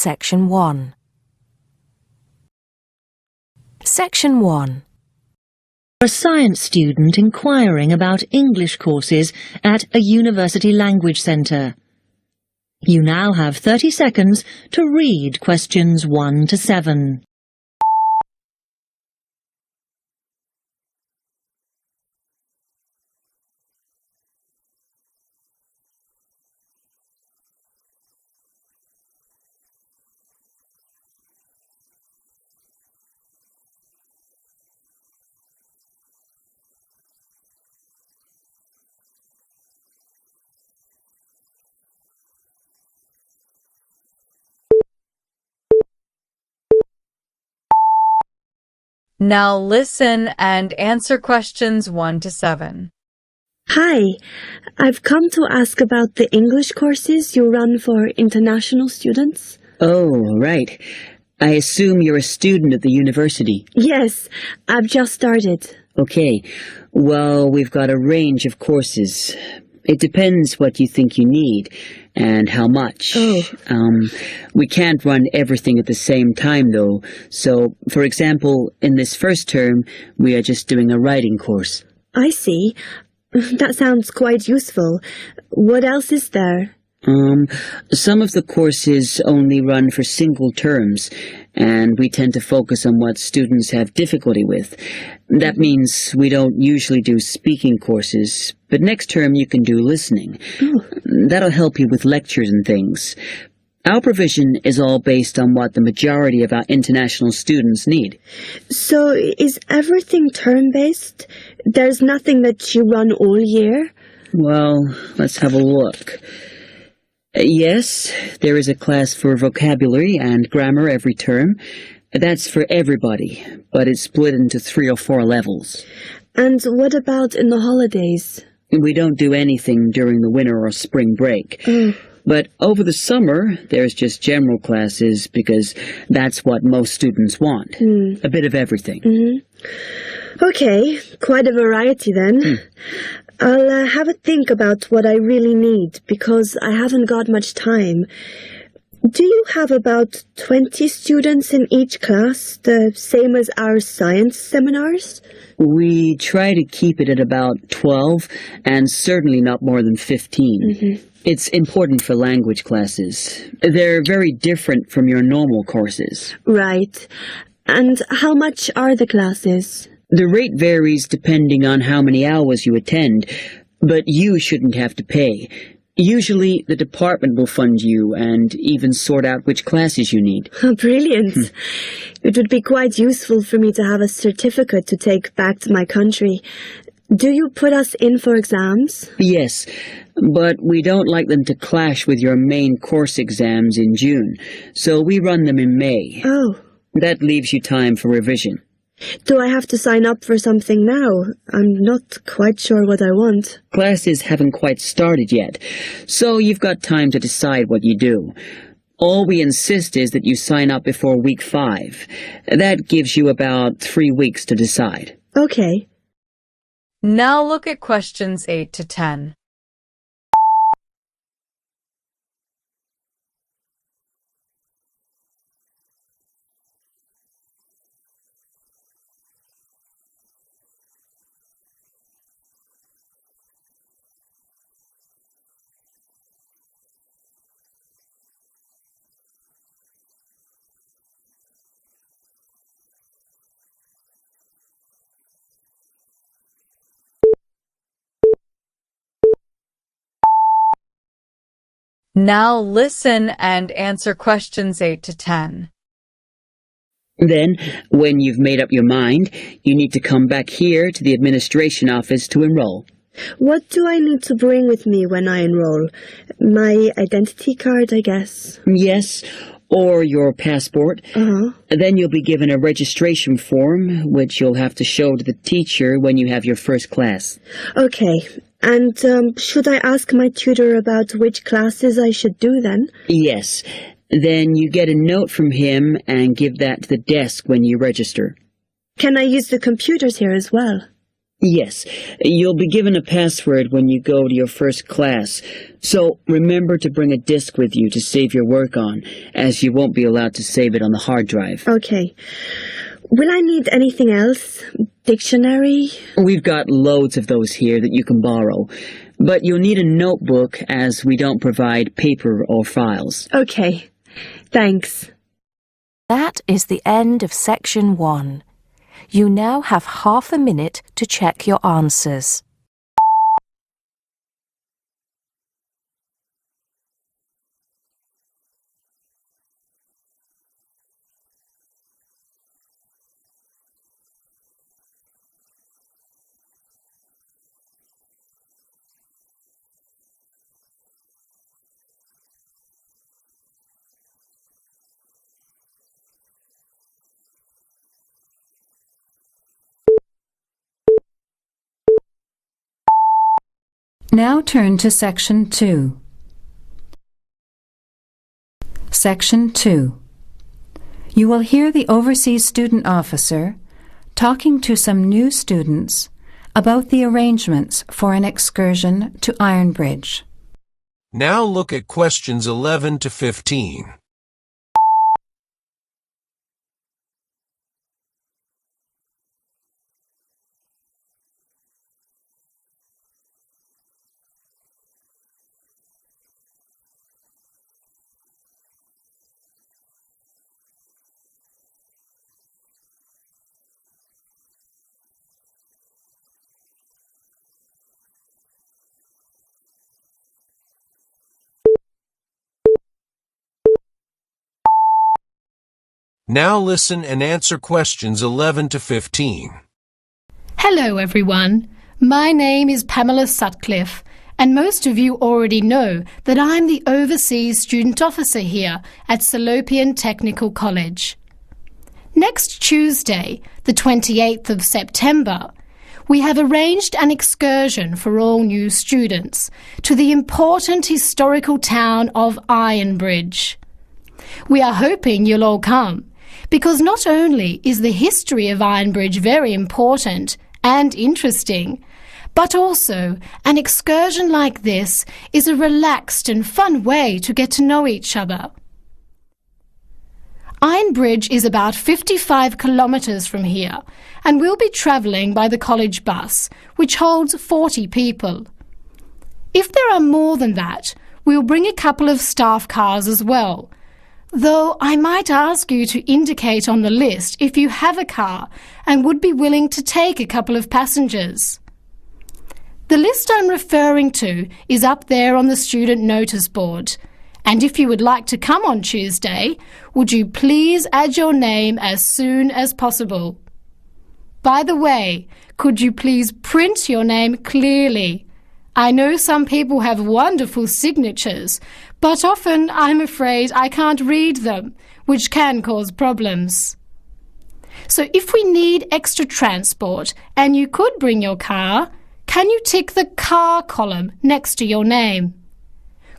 Section 1. Section 1. A science student inquiring about English courses at a university language centre. You now have 30 seconds to read questions 1 to 7. Now listen and answer questions 1 to 7. Hi, I've come to ask about the English courses you run for international students. Oh, right. I assume you're a student at the university. Yes, I've just started. Okay. Well, we've got a range of courses. It depends what you think you need and how much. Oh. We can't run everything at the same time, though. So, for example, in this first term, we are just doing a writing course. I see. That sounds quite useful. What else is there? Some of the courses only run for single terms, and we tend to focus on what students have difficulty with. That means we don't usually do speaking courses, but next term you can do listening. Oh. That'll help you with lectures and things. Our provision is all based on what the majority of our international students need. So, is everything term-based? There's nothing that you run all year? Well, let's have a look. Yes, there is a class for vocabulary and grammar every term. That's for everybody, but it's split into 3 or 4 levels. And what about in the holidays? We don't do anything during the winter or spring break. Oh. But over the summer, there's just general classes because that's what most students want. A bit of everything. Okay, quite a variety then. I'll have a think about what I really need, because I haven't got much time. Do you have about 20 students in each class, the same as our science seminars? We try to keep it at about 12, and certainly not more than 15. It's important for language classes. They're very different from your normal courses. Right. And how much are the classes? The rate varies depending on how many hours you attend, but you shouldn't have to pay. Usually, the department will fund you and even sort out which classes you need. Brilliant. It would be quite useful for me to have a certificate to take back to my country. Do you put us in for exams? Yes, but we don't like them to clash with your main course exams in June, so we run them in May. Oh. That leaves you time for revision. Do I have to sign up for something now? I'm not quite sure what I want. Classes haven't quite started yet, so you've got time to decide what you do. All we insist is that you sign up before week 5. That gives you about 3 weeks to decide. Okay. Now look at questions 8 to 10. Now listen and answer questions 8 to 10. Then, when you've made up your mind, you need to come back here to the administration office to enroll. What do I need to bring with me when I enroll? My identity card, I guess. Yes, or your passport. Then you'll be given a registration form, which you'll have to show to the teacher when you have your first class. Okay. And should I ask my tutor about which classes I should do then? Yes. Then you get a note from him and give that to the desk when you register. Can I use the computers here as well? Yes, you'll be given a password when you go to your first class, so remember to bring a disk with you to save your work on, as you won't be allowed to save it on the hard drive. Okay. Will I need anything else? Dictionary? We've got loads of those here that you can borrow, but you'll need a notebook as we don't provide paper or files. Okay. Thanks. That is the end of section 1. You now have half a minute to check your answers. Now turn to Section 2. Section 2. You will hear the Overseas Student Officer talking to some new students about the arrangements for an excursion to Ironbridge. Now look at questions 11 to 15. Now listen and answer questions 11 to 15. Hello everyone, my name is Pamela Sutcliffe and most of you already know that I'm the Overseas Student Officer here at Salopian Technical College. Next Tuesday, the 28th of September, we have arranged an excursion for all new students to the important historical town of Ironbridge. We are hoping you'll all come, because not only is the history of Ironbridge very important and interesting, but also an excursion like this is a relaxed and fun way to get to know each other. Ironbridge is about 55 kilometres from here, and we'll be travelling by the college bus, which holds 40 people. If there are more than that, we'll bring a couple of staff cars as well, though I might ask you to indicate on the list if you have a car and would be willing to take a couple of passengers. The list I'm referring to is up there on the student notice board, and if you would like to come on Tuesday, would you please add your name as soon as possible? By the way, could you please print your name clearly? I know some people have wonderful signatures, but often I'm afraid I can't read them, which can cause problems. So if we need extra transport and you could bring your car, can you tick the car column next to your name?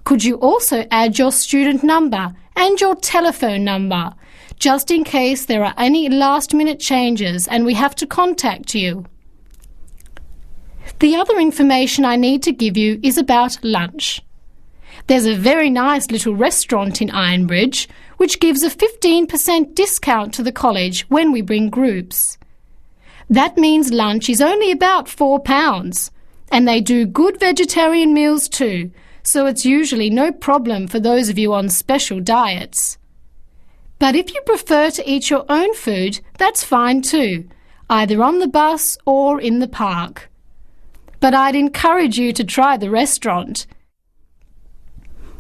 Could you also add your student number and your telephone number, just in case there are any last-minute changes and we have to contact you? The other information I need to give you is about lunch. There's a very nice little restaurant in Ironbridge which gives a 15% discount to the college when we bring groups. That means lunch is only about £4, and they do good vegetarian meals too, so it's usually no problem for those of you on special diets. But if you prefer to eat your own food, that's fine too, either on the bus or in the park. But I'd encourage you to try the restaurant.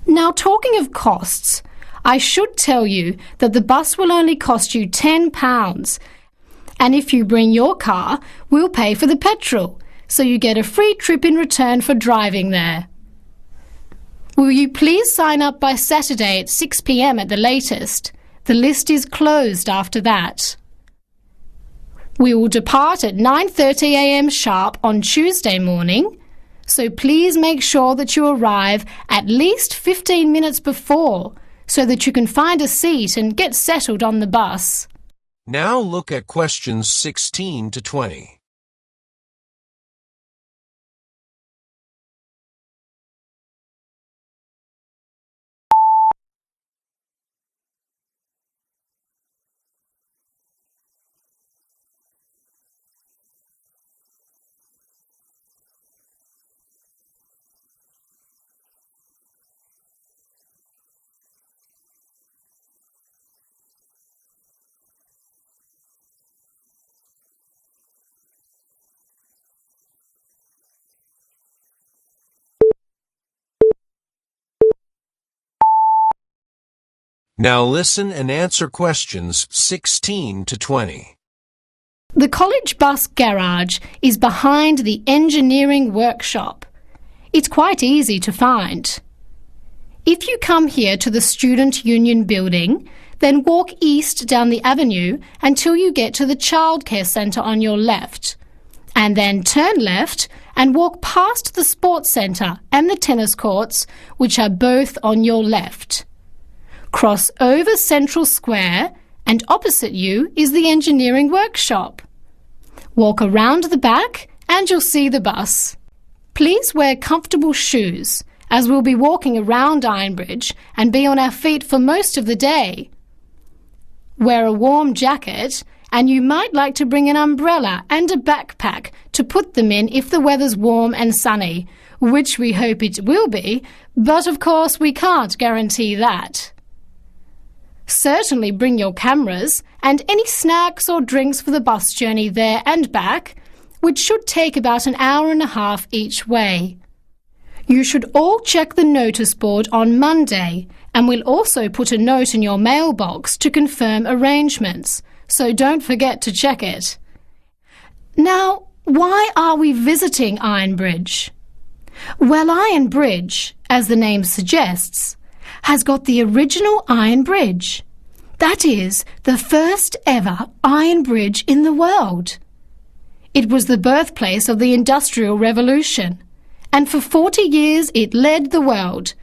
Now, talking of costs, I should tell you that the bus will only cost you £10, and if you bring your car, we'll pay for the petrol, so you get a free trip in return for driving there. Will you please sign up by Saturday at 6 p.m. at the latest? The list is closed after that. We will depart at 9:30 a.m. sharp on Tuesday morning, so please make sure that you arrive at least 15 minutes before so that you can find a seat and get settled on the bus. Now look at questions 16 to 20. Now listen and answer questions 16 to 20. The college bus garage is behind the engineering workshop. It's quite easy to find. If you come here to the Student Union building, then walk east down the avenue until you get to the childcare centre on your left, and then turn left and walk past the sports centre and the tennis courts, which are both on your left. Cross over Central Square, and opposite you is the engineering workshop. Walk around the back and you'll see the bus. Please wear comfortable shoes, as we'll be walking around Ironbridge and be on our feet for most of the day. Wear a warm jacket, and you might like to bring an umbrella and a backpack to put them in if the weather's warm and sunny, which we hope it will be, but of course we can't guarantee that. Certainly bring your cameras and any snacks or drinks for the bus journey there and back, which should take about an hour and a half each way. You should all check the notice board on Monday, and we'll also put a note in your mailbox to confirm arrangements, so don't forget to check it. Now, why are we visiting Ironbridge? Well, Ironbridge, as the name suggests, has got the original iron bridge. That is, the first ever iron bridge in the world. It was the birthplace of the Industrial Revolution, and for 40 years it led the world,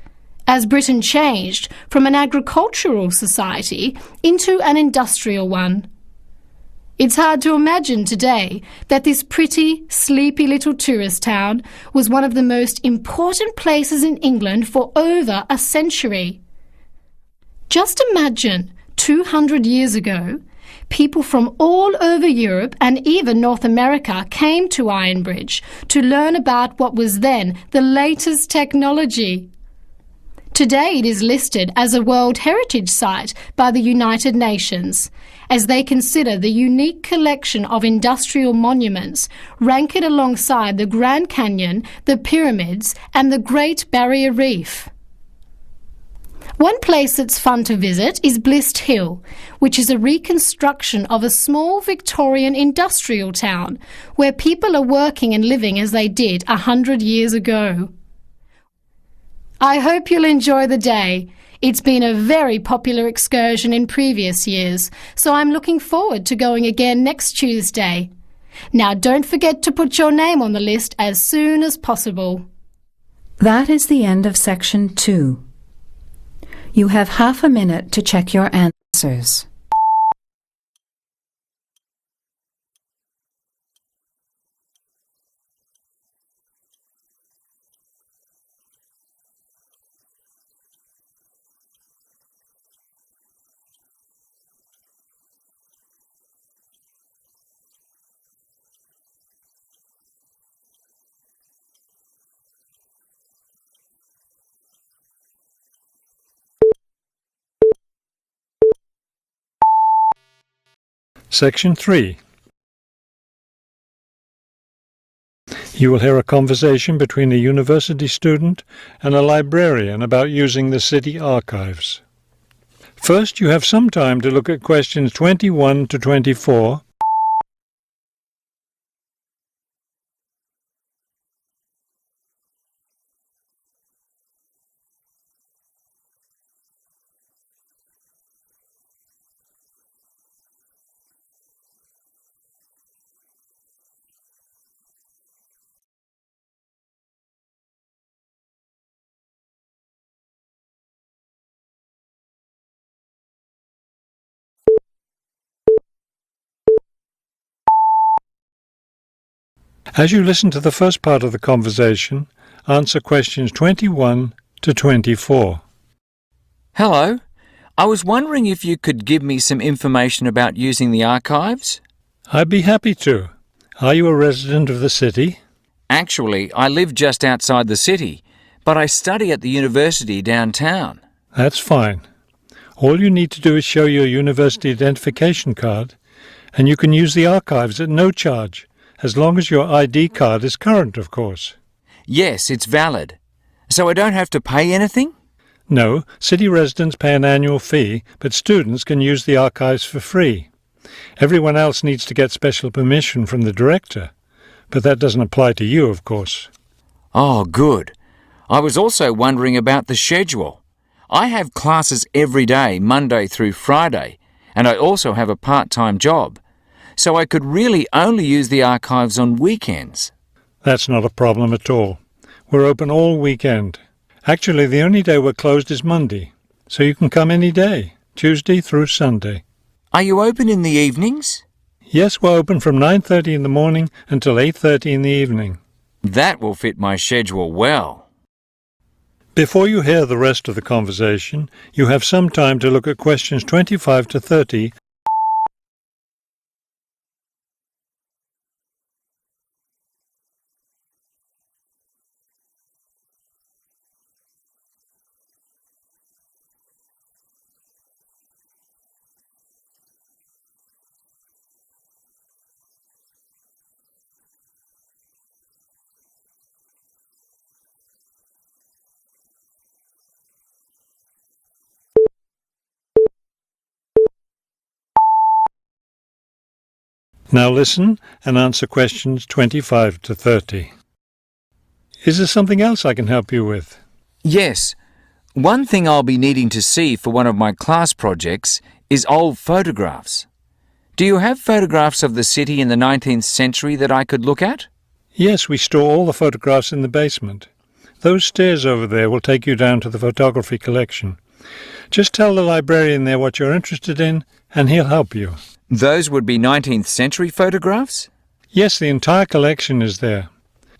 as Britain changed from an agricultural society into an industrial one. It's hard to imagine today that this pretty, sleepy little tourist town was one of the most important places in England for over a century. Just imagine, 200 years ago, people from all over Europe and even North America came to Ironbridge to learn about what was then the latest technology. Today it is listed as a World Heritage Site by the United Nations, as they consider the unique collection of industrial monuments rank it alongside the Grand Canyon, the pyramids and the Great Barrier Reef. One place that's fun to visit is Blist Hill, which is a reconstruction of a small Victorian industrial town where people are working and living as they did 100 years ago. I hope you'll enjoy the day. It's been a very popular excursion in previous years, so I'm looking forward to going again next Tuesday. Now don't forget to put your name on the list as soon as possible. That is the end of section 2. You have half a minute to check your answers. Section 3. You will hear a conversation between a university student and a librarian about using the city archives. First, you have some time to look at questions 21 to 24. As you listen to the first part of the conversation, answer questions 21 to 24. Hello. I was wondering if you could give me some information about using the archives? I'd be happy to. Are you a resident of the city? Actually, I live just outside the city, but I study at the university downtown. That's fine. All you need to do is show your university identification card, and you can use the archives at no charge, as long as your ID card is current, of course. Yes, it's valid. So I don't have to pay anything? No, city residents pay an annual fee, but students can use the archives for free. Everyone else needs to get special permission from the director, but that doesn't apply to you, of course. Oh, good. I was also wondering about the schedule. I have classes every day, Monday through Friday, and I also have a part-time job, so I could really only use the archives on weekends. That's not a problem at all. We're open all weekend. Actually, the only day we're closed is Monday, so you can come any day, Tuesday through Sunday. Are you open in the evenings? Yes, we're open from 9:30 in the morning until 8:30 in the evening. That will fit my schedule well. Before you hear the rest of the conversation, you have some time to look at questions 25 to 30. Now listen and answer questions 25 to 30. Is there something else I can help you with? Yes. One thing I'll be needing to see for one of my class projects is old photographs. Do you have photographs of the city in the 19th century that I could look at? Yes, we store all the photographs in the basement. Those stairs over there will take you down to the photography collection. Just tell the librarian there what you're interested in, and he'll help you. Those would be 19th century photographs? Yes, the entire collection is there.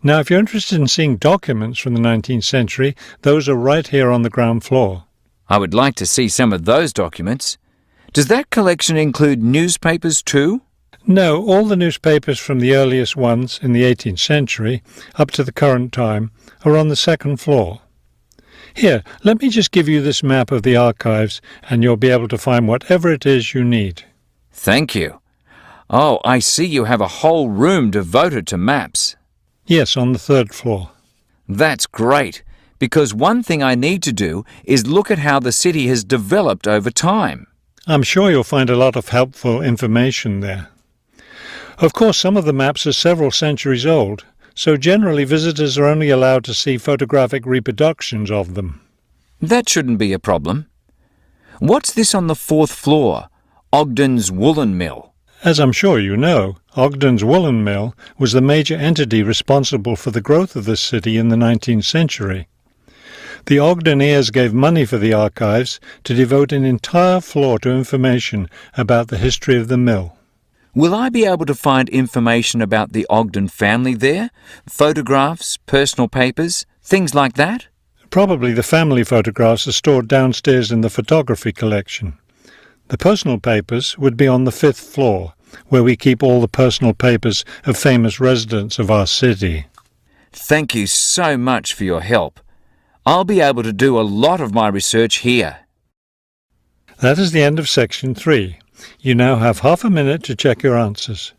Now, if you're interested in seeing documents from the 19th century, those are right here on the ground floor. I would like to see some of those documents. Does that collection include newspapers too? No, all the newspapers from the earliest ones in the 18th century up to the current time are on the second floor. Here, let me just give you this map of the archives and you'll be able to find whatever it is you need. Thank you. Oh, I see you have a whole room devoted to maps. Yes, on the third floor. That's great, because one thing I need to do is look at how the city has developed over time. I'm sure you'll find a lot of helpful information there. Of course, some of the maps are several centuries old, so generally visitors are only allowed to see photographic reproductions of them. That shouldn't be a problem. What's this on the fourth floor? Ogden's Woolen Mill. As I'm sure you know, Ogden's Woolen Mill was the major entity responsible for the growth of this city in the 19th century. The Ogdeniers gave money for the archives to devote an entire floor to information about the history of the mill. Will I be able to find information about the Ogden family there? Photographs, personal papers, things like that? Probably the family photographs are stored downstairs in the photography collection. The personal papers would be on the fifth floor, where we keep all the personal papers of famous residents of our city. Thank you so much for your help. I'll be able to do a lot of my research here. That is the end of section 3. You now have half a minute to check your answers.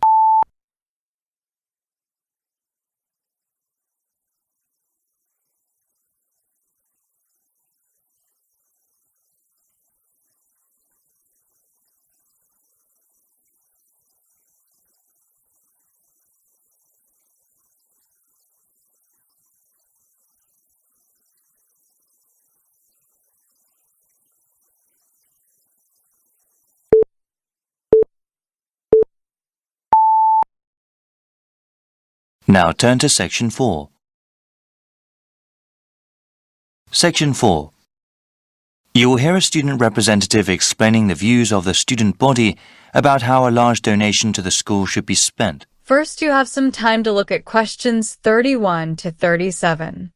Now turn to Section 4. Section 4. You will hear a student representative explaining the views of the student body about how a large donation to the school should be spent. First, you have some time to look at questions 31 to 37.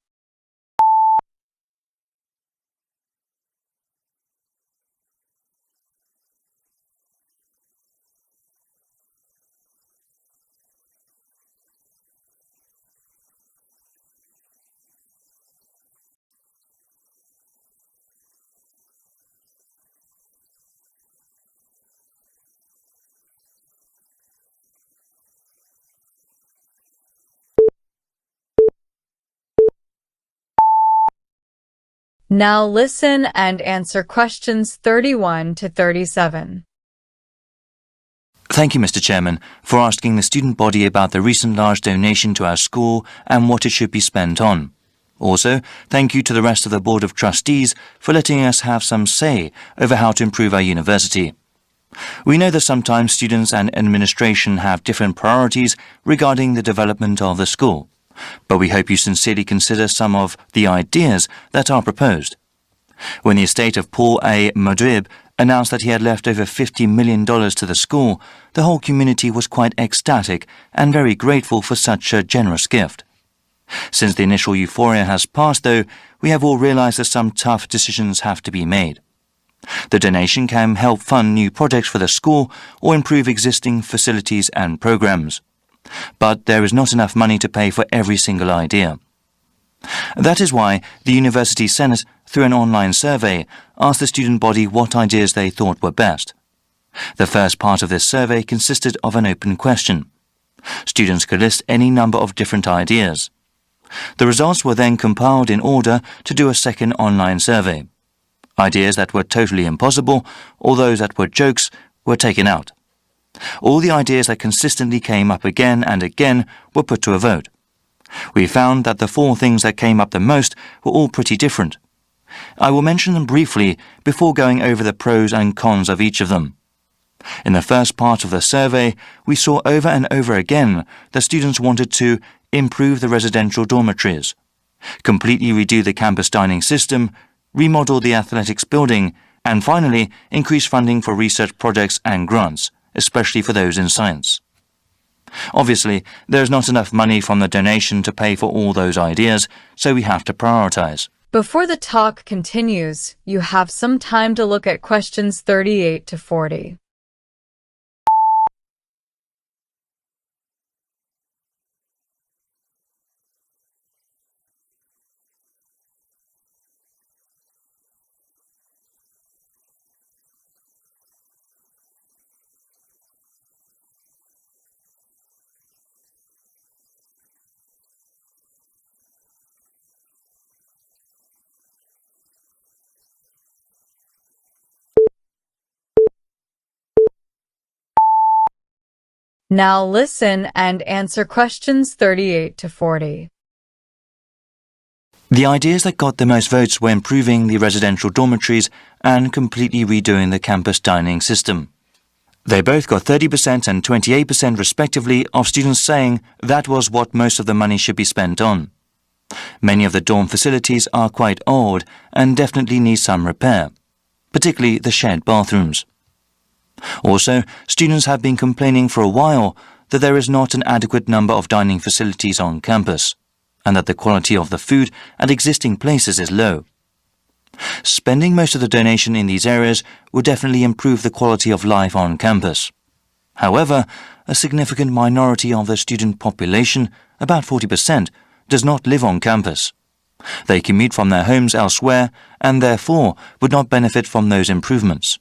Now listen and answer questions 31 to 37. Thank you, Mr. Chairman, for asking the student body about the recent large donation to our school and what it should be spent on. Also, thank you to the rest of the Board of Trustees for letting us have some say over how to improve our university. We know that sometimes students and administration have different priorities regarding the development of the school, but we hope you sincerely consider some of the ideas that are proposed. When the estate of Paul A. Madrib announced that he had left over $50 million to the school, the whole community was quite ecstatic and very grateful for such a generous gift. Since the initial euphoria has passed, though, we have all realized that some tough decisions have to be made. The donation can help fund new projects for the school or improve existing facilities and programs. But there is not enough money to pay for every single idea. That is why the University Senate, through an online survey, asked the student body what ideas they thought were best. The first part of this survey consisted of an open question. Students could list any number of different ideas. The results were then compiled in order to do a second online survey. Ideas that were totally impossible, or those that were jokes, were taken out. All the ideas that consistently came up again and again were put to a vote. We found that the 4 things that came up the most were all pretty different. I will mention them briefly before going over the pros and cons of each of them. In the first part of the survey, we saw over and over again that students wanted to improve the residential dormitories, completely redo the campus dining system, remodel the athletics building, and finally increase funding for research projects and grants, especially for those in science. Obviously, there is not enough money from the donation to pay for all those ideas, so we have to prioritize. Before the talk continues, you have some time to look at questions 38 to 40. Now listen and answer questions 38 to 40. The ideas that got the most votes were improving the residential dormitories and completely redoing the campus dining system. They both got 30% and 28% respectively of students saying that was what most of the money should be spent on. Many of the dorm facilities are quite old and definitely need some repair, particularly the shared bathrooms. Also, students have been complaining for a while that there is not an adequate number of dining facilities on campus, and that the quality of the food at existing places is low. Spending most of the donation in these areas would definitely improve the quality of life on campus. However, a significant minority of the student population, about 40%, does not live on campus. They commute from their homes elsewhere and therefore would not benefit from those improvements.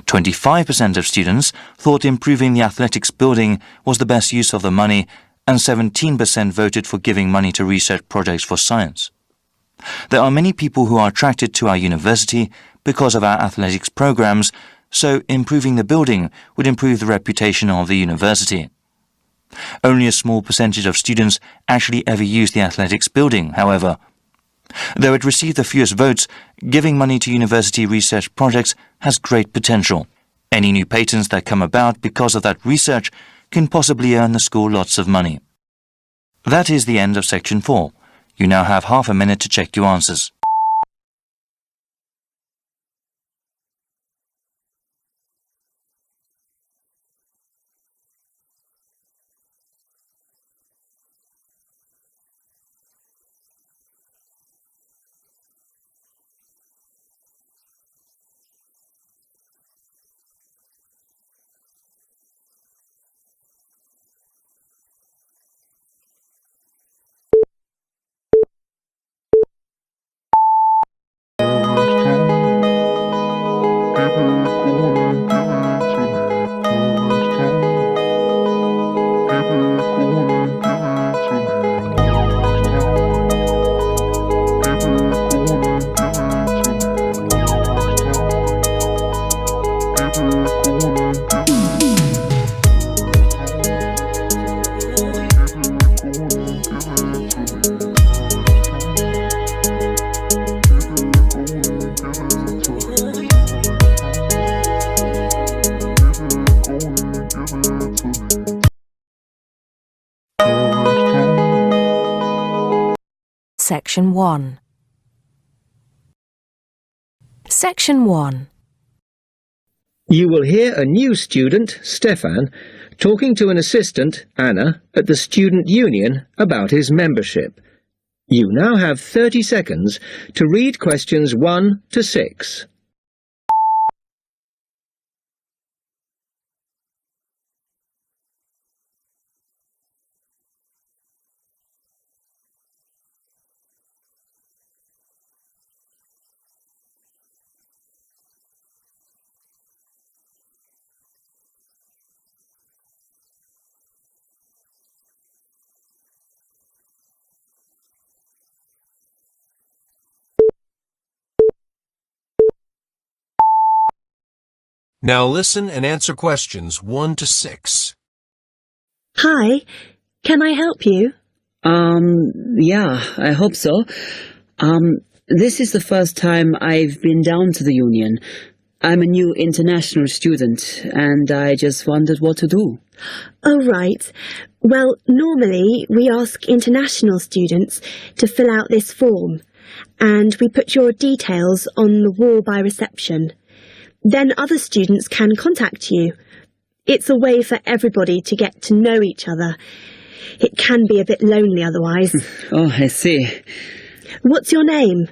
25% of students thought improving the athletics building was the best use of the money, and 17% voted for giving money to research projects for science. There are many people who are attracted to our university because of our athletics programs, so improving the building would improve the reputation of the university. Only a small percentage of students actually ever use the athletics building, however. Though it received the fewest votes, giving money to university research projects has great potential. Any new patents that come about because of that research can possibly earn the school lots of money. That is the end of section 4. You now have half a minute to check your answers. Section 1. Section 1. You will hear a new student, Stefan, talking to an assistant, Anna, at the student union about his membership. You now have 30 seconds to read questions 1 to 6. Now listen and answer questions 1 to 6. Hi, can I help you? Yeah, I hope so. This is the first time I've been down to the union. I'm a new international student, and I just wondered what to do. Oh, right. Well, normally we ask international students to fill out this form, and we put your details on the wall by reception. Then other students can contact you. It's a way for everybody to get to know each other. It can be a bit lonely otherwise. Oh, I see. What's your name?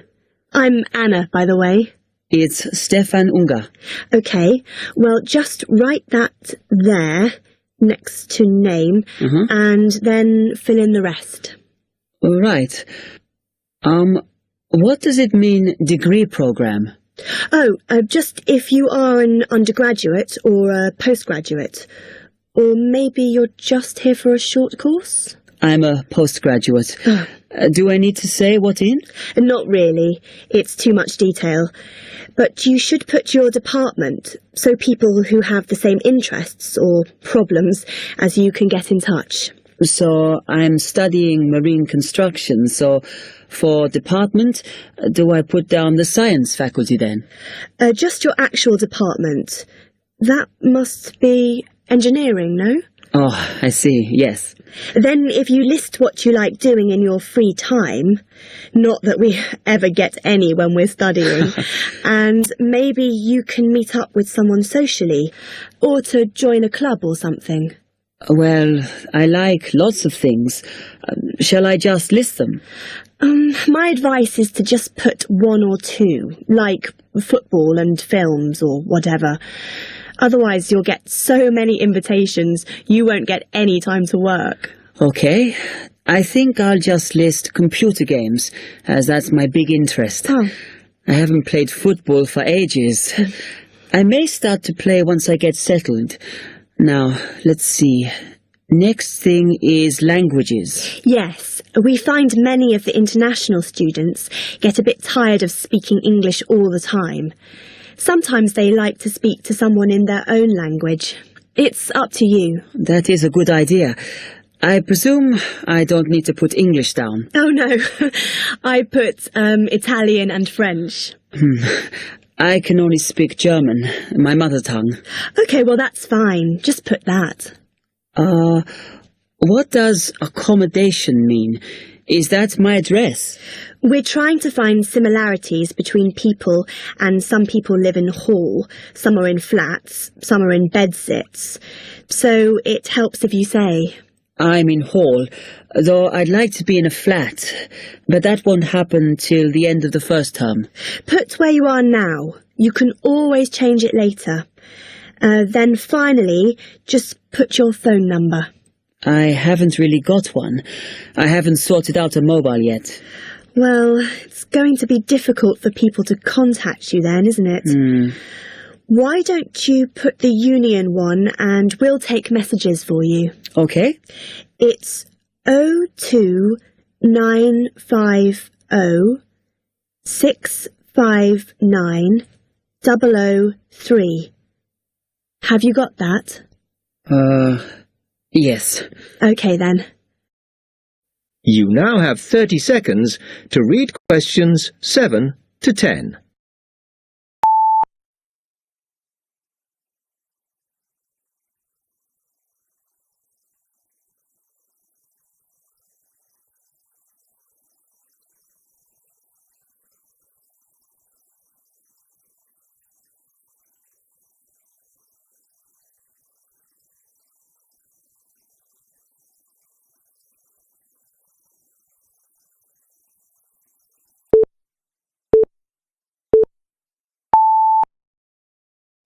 I'm Anna, by the way. It's Stefan Unger. OK, well, just write that there, next to name, and then fill in the rest. All right. What does it mean, degree program? Oh, just if you are an undergraduate or a postgraduate. Or maybe you're just here for a short course? I'm a postgraduate. Do I need to say what in? Not really. It's too much detail. But you should put your department, so people who have the same interests or problems as you can get in touch. So I'm studying marine construction, so for department, do I put down the science faculty then? Just your actual department. That must be engineering, no? Oh, I see, yes. Then if you list what you like doing in your free time, not that we ever get any when we're studying, and maybe you can meet up with someone socially, or to join a club or something. Well, I like lots of things. Shall I just list them? My advice is to just put 1 or 2, like football and films or whatever. Otherwise you'll get so many invitations, you won't get any time to work. Okay. I think I'll just list computer games, as that's my big interest. Oh. I haven't played football for ages. I may start to play once I get settled. Now, let's see. Next thing is languages. Yes, we find many of the international students get a bit tired of speaking English all the time. Sometimes they like to speak to someone in their own language. It's up to you. That is a good idea. I presume I don't need to put English down. Oh, no. I put Italian and French. I can only speak German, my mother tongue. OK, well, that's fine. Just put that. What does accommodation mean? Is that my address? We're trying to find similarities between people, and some people live in hall, some are in flats, some are in bedsits. So it helps if you say. I'm in hall, though I'd like to be in a flat, but that won't happen till the end of the first term. Put where you are now. You can always change it later. Then finally, just put your phone number. I haven't really got one. I haven't sorted out a mobile yet. Well, it's going to be difficult for people to contact you then, isn't it? Why don't you put the union one and we'll take messages for you? Okay. It's 02950 659 003. Have you got that? Yes. OK then. You now have 30 seconds to read questions 7 to 10.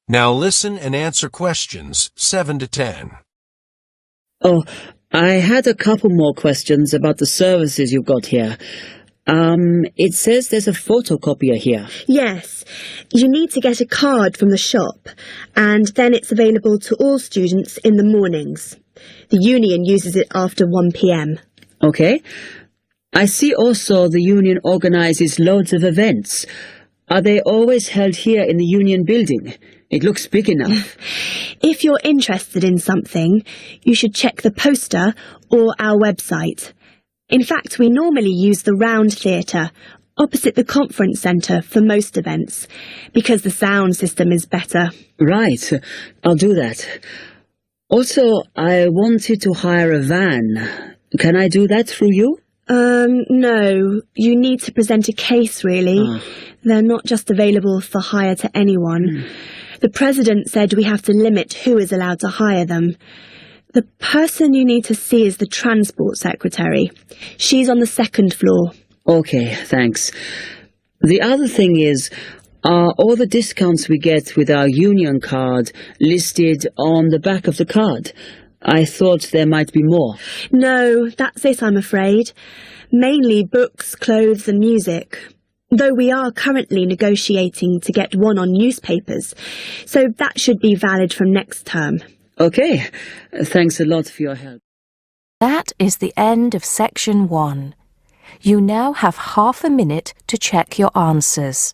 Now listen and answer questions 7 to 10. Oh, I had a couple more questions about the services you've got here. It says there's a photocopier here. Yes, you need to get a card from the shop, and then it's available to all students in the mornings. The union uses it after 1 p.m. Okay. I see also the union organizes loads of events. Are they always held here in the union building? It looks big enough. If you're interested in something, you should check the poster or our website. In fact, we normally use the Round Theatre, opposite the conference centre for most events, because the sound system is better. Right, I'll do that. Also, I wanted to hire a van. Can I do that through you? No. You need to present a case, really. They're not just available for hire to anyone. The president said we have to limit who is allowed to hire them. The person you need to see is the transport secretary. She's on the 2nd floor. Okay, thanks. The other thing is, are all the discounts we get with our union card listed on the back of the card? I thought there might be more. No, that's it, I'm afraid. Mainly books, clothes and music. Though we are currently negotiating to get one on newspapers, so that should be valid from next term. Okay, thanks a lot for your help. That is the end of section 1. You now have half a minute to check your answers.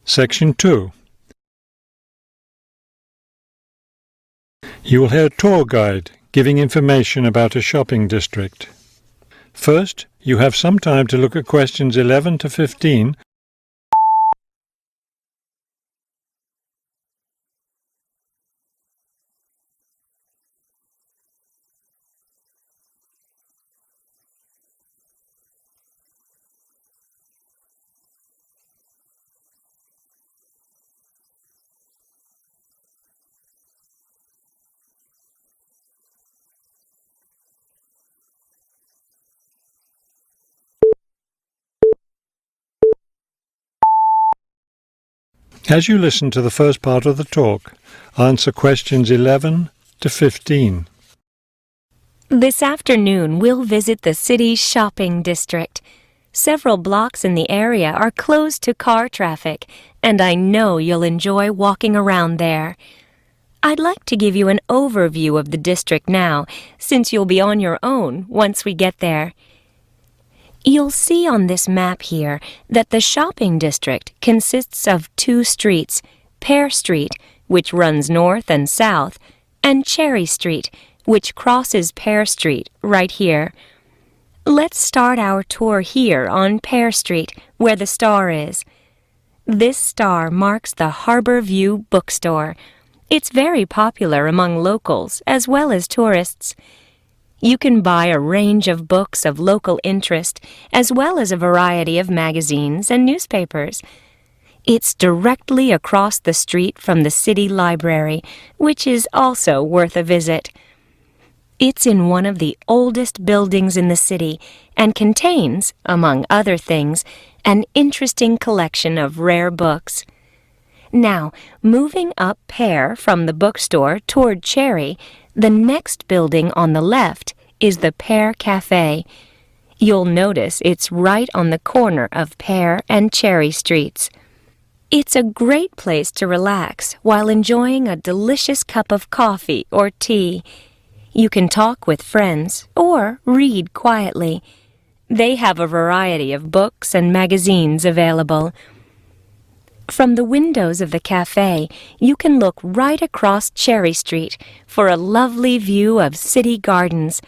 Section 2. You will hear a tour guide giving information about a shopping district. First, you have some time to look at questions 11 to 15. As you listen to the first part of the talk, answer questions 11 to 15. This afternoon, we'll visit the city's shopping district. Several blocks in the area are closed to car traffic, and I know you'll enjoy walking around there. I'd like to give you an overview of the district now, since you'll be on your own once we get there. You'll see on this map here that the shopping district consists of 2 streets, Pear Street, which runs north and south, and Cherry Street, which crosses Pear Street right here. Let's start our tour here on Pear Street, where the star is. This star marks the Harbor View bookstore. It's very popular among locals as well as tourists. You can buy a range of books of local interest, as well as a variety of magazines and newspapers. It's directly across the street from the city library, which is also worth a visit. It's in one of the oldest buildings in the city and contains, among other things, an interesting collection of rare books. Now, moving up Pear from the bookstore toward Cherry, the next building on the left is the Pear Cafe. You'll notice it's right on the corner of Pear and Cherry Streets. It's a great place to relax while enjoying a delicious cup of coffee or tea. You can talk with friends or read quietly. They have a variety of books and magazines available. From the windows of the cafe, you can look right across Cherry Street for a lovely view of city gardens.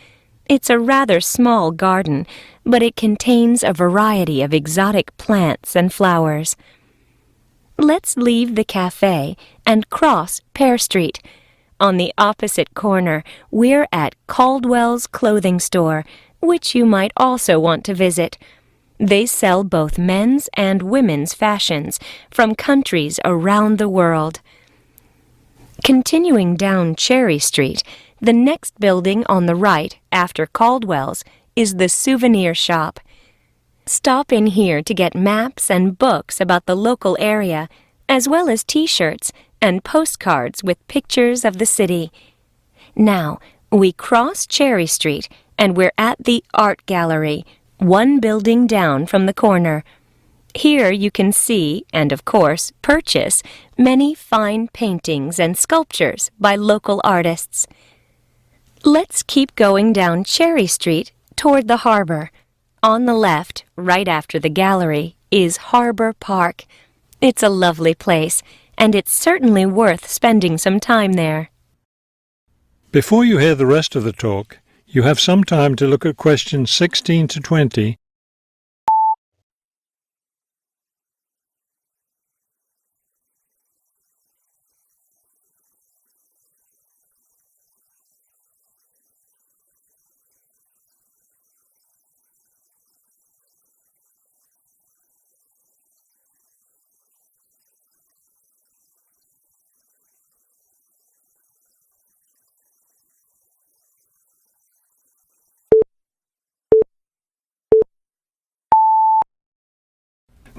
It's a rather small garden, but it contains a variety of exotic plants and flowers. Let's leave the cafe and cross Pear Street. On the opposite corner, we're at Caldwell's clothing store, which you might also want to visit. They sell both men's and women's fashions from countries around the world. Continuing down Cherry Street, the next building on the right after Caldwell's is the souvenir shop. Stop in here to get maps and books about the local area, as well as t-shirts and postcards with pictures of the city. Now, we cross Cherry Street and we're at the Art Gallery, one building down from the corner. Here you can see, and of course purchase, many fine paintings and sculptures by local artists. Let's keep going down Cherry Street toward the harbor. On the left, right after the gallery, is Harbor Park. It's a lovely place, and it's certainly worth spending some time there. Before you hear the rest of the talk, you have some time to look at questions 16 to 20.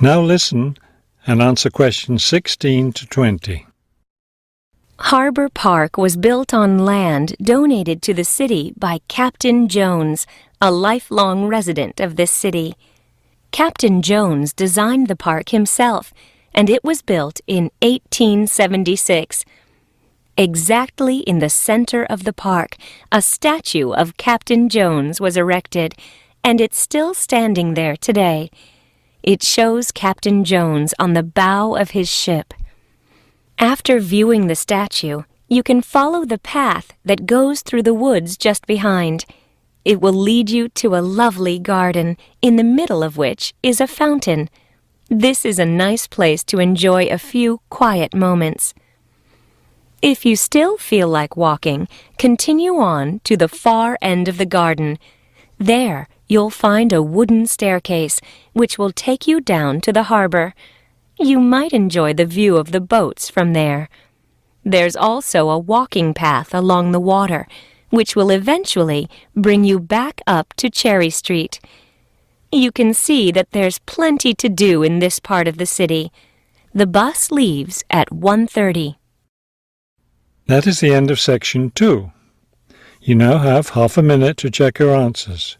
Now listen and answer questions 16 to 20. Harbor Park was built on land donated to the city by Captain Jones, a lifelong resident of this city. Captain Jones designed the park himself, and it was built in 1876. Exactly in the center of the park, a statue of Captain Jones was erected, and it's still standing there today. It shows Captain Jones on the bow of his ship. After viewing the statue, you can follow the path that goes through the woods just behind. It will lead you to a lovely garden, in the middle of which is a fountain. This is a nice place to enjoy a few quiet moments. If you still feel like walking, continue on to the far end of the garden. There, you'll find a wooden staircase, which will take you down to the harbor. You might enjoy the view of the boats from there. There's also a walking path along the water, which will eventually bring you back up to Cherry Street. You can see that there's plenty to do in this part of the city. The bus leaves at 1:30. That is the end of section 2. You now have half a minute to check your answers.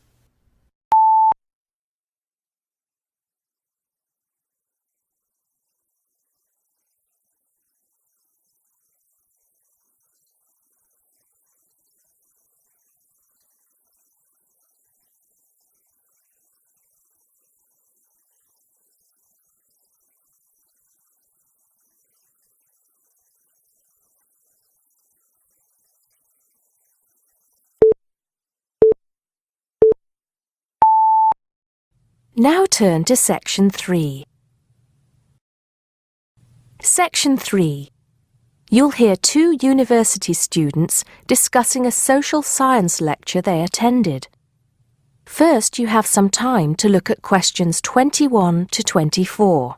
Now turn to Section 3. Section 3. You'll hear 2 university students discussing a social science lecture they attended. First, you have some time to look at questions 21 to 24.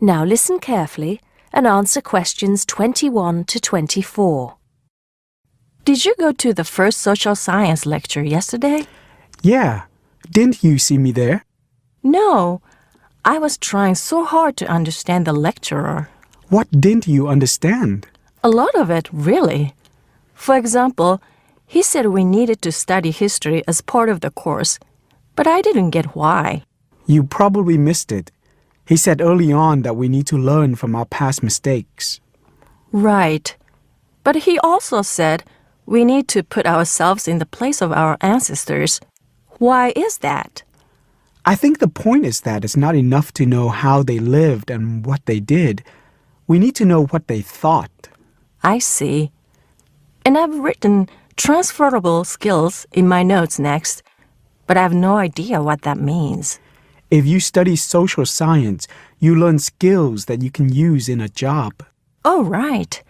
Now listen carefully and answer questions 21 to 24. Did you go to the first social science lecture yesterday? Yeah. Didn't you see me there? No. I was trying so hard to understand the lecturer. What didn't you understand? A lot of it, really. For example, he said we needed to study history as part of the course, but I didn't get why. You probably missed it. He said early on that we need to learn from our past mistakes. Right. But he also said we need to put ourselves in the place of our ancestors. Why is that? I think the point is that it's not enough to know how they lived and what they did. We need to know what they thought. I see. And I've written transferable skills in my notes next, but I have no idea what that means. If you study social science, you learn skills that you can use in a job. Oh, right.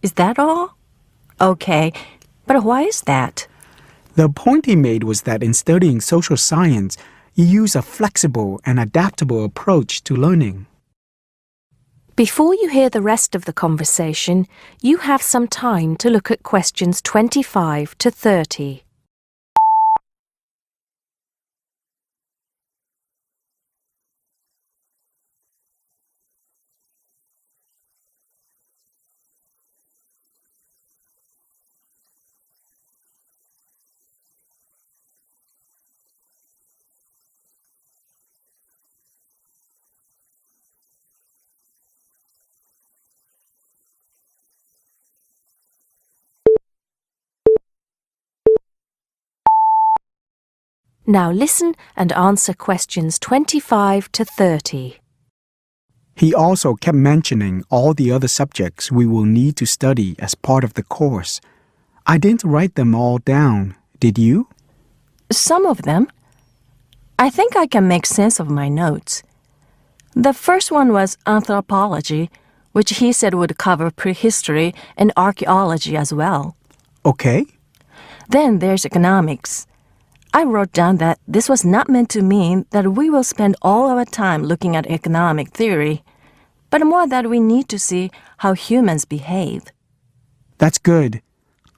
Is that all? Okay, but why is that? The point he made was that in studying social science, you use a flexible and adaptable approach to learning. Before you hear the rest of the conversation, you have some time to look at questions 25 to 30. Now listen and answer questions 25 to 30. He also kept mentioning all the other subjects we will need to study as part of the course. I didn't write them all down, did you? Some of them. I think I can make sense of my notes. The first one was anthropology, which he said would cover prehistory and archaeology as well. Okay. Then there's economics. I wrote down that this was not meant to mean that we will spend all our time looking at economic theory, but more that we need to see how humans behave. That's good.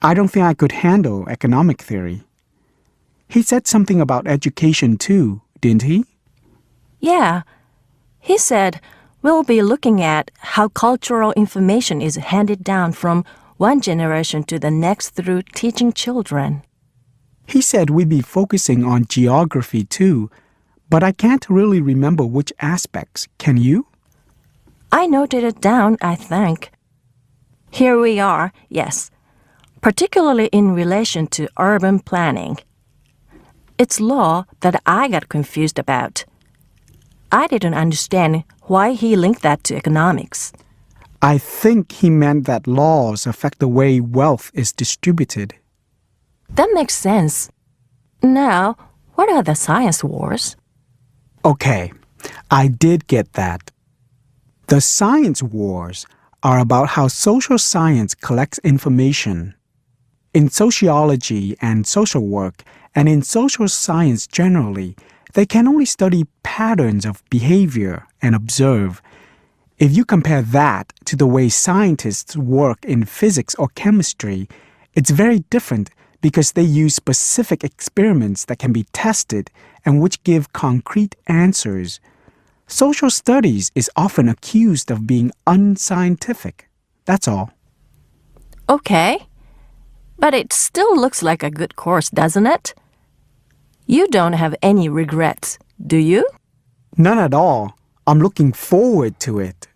I don't think I could handle economic theory. He said something about education too, didn't he? Yeah. He said we'll be looking at how cultural information is handed down from one generation to the next through teaching children. He said we'd be focusing on geography too, but I can't really remember which aspects. Can you? I noted it down, I think. Here we are, yes, particularly in relation to urban planning. It's law that I got confused about. I didn't understand why he linked that to economics. I think he meant that laws affect the way wealth is distributed. That makes sense. Now, what are the science wars? Okay, I did get that. The science wars are about how social science collects information. In sociology and social work, and in social science generally, they can only study patterns of behavior and observe. If you compare that to the way scientists work in physics or chemistry, it's very different because they use specific experiments that can be tested and which give concrete answers. Social studies is often accused of being unscientific. That's all. Okay. But it still looks like a good course, doesn't it? You don't have any regrets, do you? None at all. I'm looking forward to it.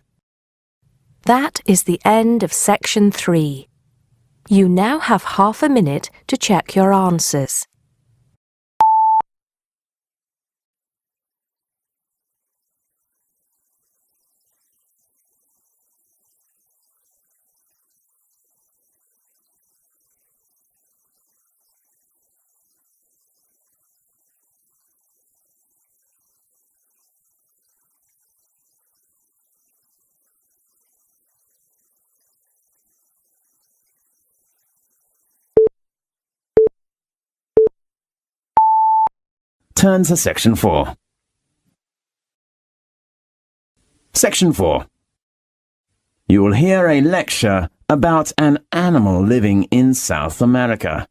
That is the end of section 3. You now have half a minute to check your answers. Turn to Section 4. Section 4. You will hear a lecture about an animal living in South America.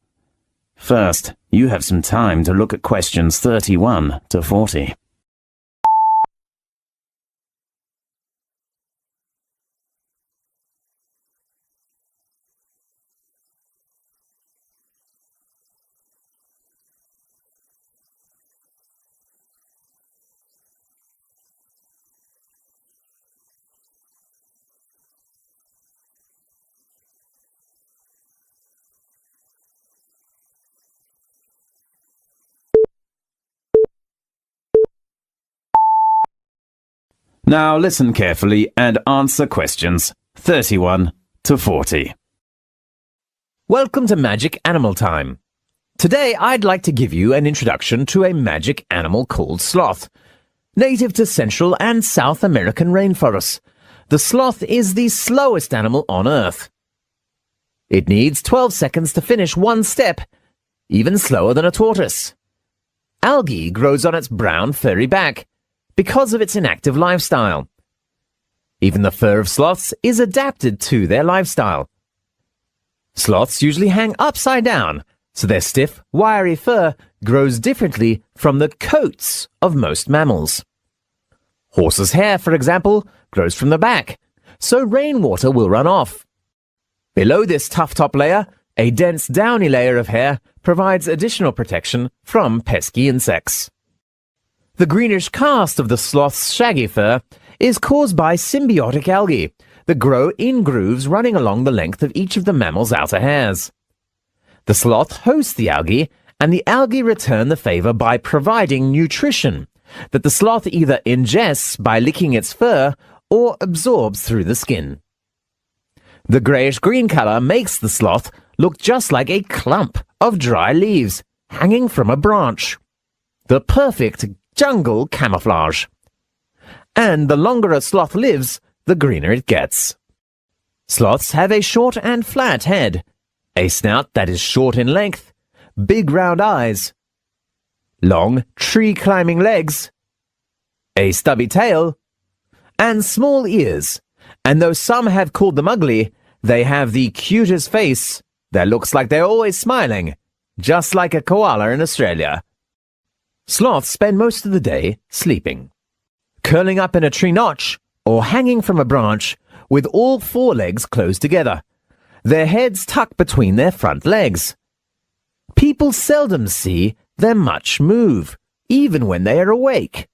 First, you have some time to look at questions 31 to 40. Now listen carefully and answer questions 31 to 40. Welcome to Magic Animal Time. Today I'd like to give you an introduction to a magic animal called sloth. Native to Central and South American rainforests, the sloth is the slowest animal on Earth. It needs 12 seconds to finish one step, even slower than a tortoise. Algae grows on its brown furry back because of its inactive lifestyle. Even the fur of sloths is adapted to their lifestyle. Sloths usually hang upside down, so their stiff, wiry fur grows differently from the coats of most mammals. Horses' hair, for example, grows from the back, so rainwater will run off. Below this tough top layer, a dense downy layer of hair provides additional protection from pesky insects. The greenish cast of the sloth's shaggy fur is caused by symbiotic algae that grow in grooves running along the length of each of the mammal's outer hairs. The sloth hosts the algae, and the algae return the favor by providing nutrition that the sloth either ingests by licking its fur or absorbs through the skin. The grayish-green color makes the sloth look just like a clump of dry leaves hanging from a branch. The perfect jungle camouflage. And the longer a sloth lives, the greener it gets. Sloths have a short and flat head, a snout that is short in length, big round eyes, long tree-climbing legs, a stubby tail, and small ears. And though some have called them ugly, they have the cutest face that looks like they're always smiling, just like a koala in Australia. Sloths spend most of the day sleeping, curling up in a tree notch or hanging from a branch with all four legs closed together, their heads tucked between their front legs. People seldom see them much move, even when they are awake.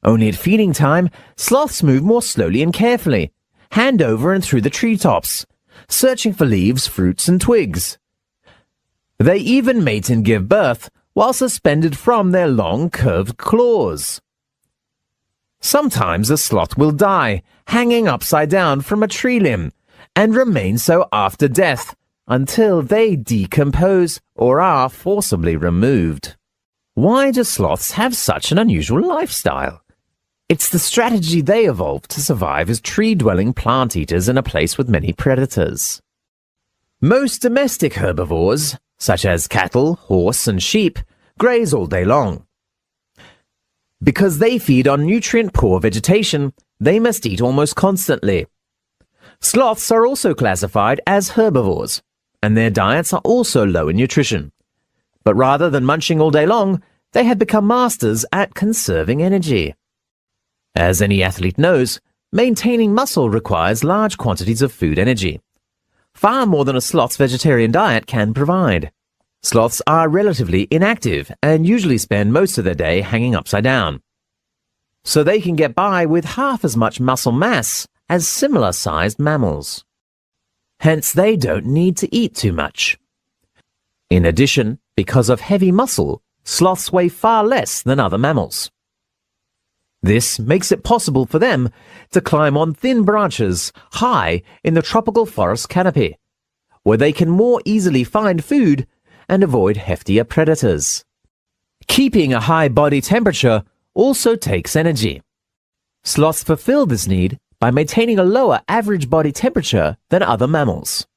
Only at feeding time, sloths move more slowly and carefully, hand over and through the treetops, searching for leaves, fruits, and twigs. They even mate and give birth while suspended from their long, curved claws. Sometimes a sloth will die, hanging upside down from a tree limb, and remain so after death until they decompose or are forcibly removed. Why do sloths have such an unusual lifestyle? It's the strategy they evolved to survive as tree-dwelling plant eaters in a place with many predators. Most domestic herbivores, such as cattle, horse, and sheep, graze all day long. Because they feed on nutrient-poor vegetation, they must eat almost constantly. Sloths are also classified as herbivores, and their diets are also low in nutrition. But rather than munching all day long, they have become masters at conserving energy. As any athlete knows, maintaining muscle requires large quantities of food energy, far more than a sloth's vegetarian diet can provide. Sloths are relatively inactive and usually spend most of their day hanging upside down, so they can get by with half as much muscle mass as similar-sized mammals. Hence, they don't need to eat too much. In addition, because of heavy muscle, sloths weigh far less than other mammals. This makes it possible for them to climb on thin branches high in the tropical forest canopy, where they can more easily find food and avoid heftier predators. Keeping a high body temperature also takes energy. Sloths fulfill this need by maintaining a lower average body temperature than other mammals.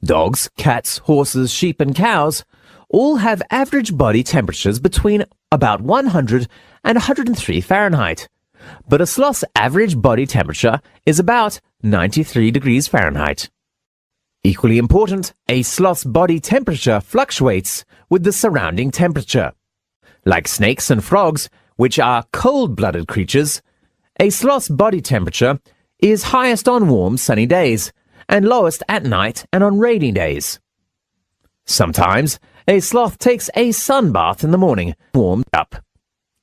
Dogs, cats, horses, sheep, and cows all have average body temperatures between about 100 and 103 Fahrenheit, but a sloth's average body temperature is about 93 degrees Fahrenheit. Equally important, a sloth's body temperature fluctuates with the surrounding temperature. Like snakes and frogs, which are cold-blooded creatures, a sloth's body temperature is highest on warm, sunny days and lowest at night and on rainy days. Sometimes, a sloth takes a sunbath in the morning, warmed up.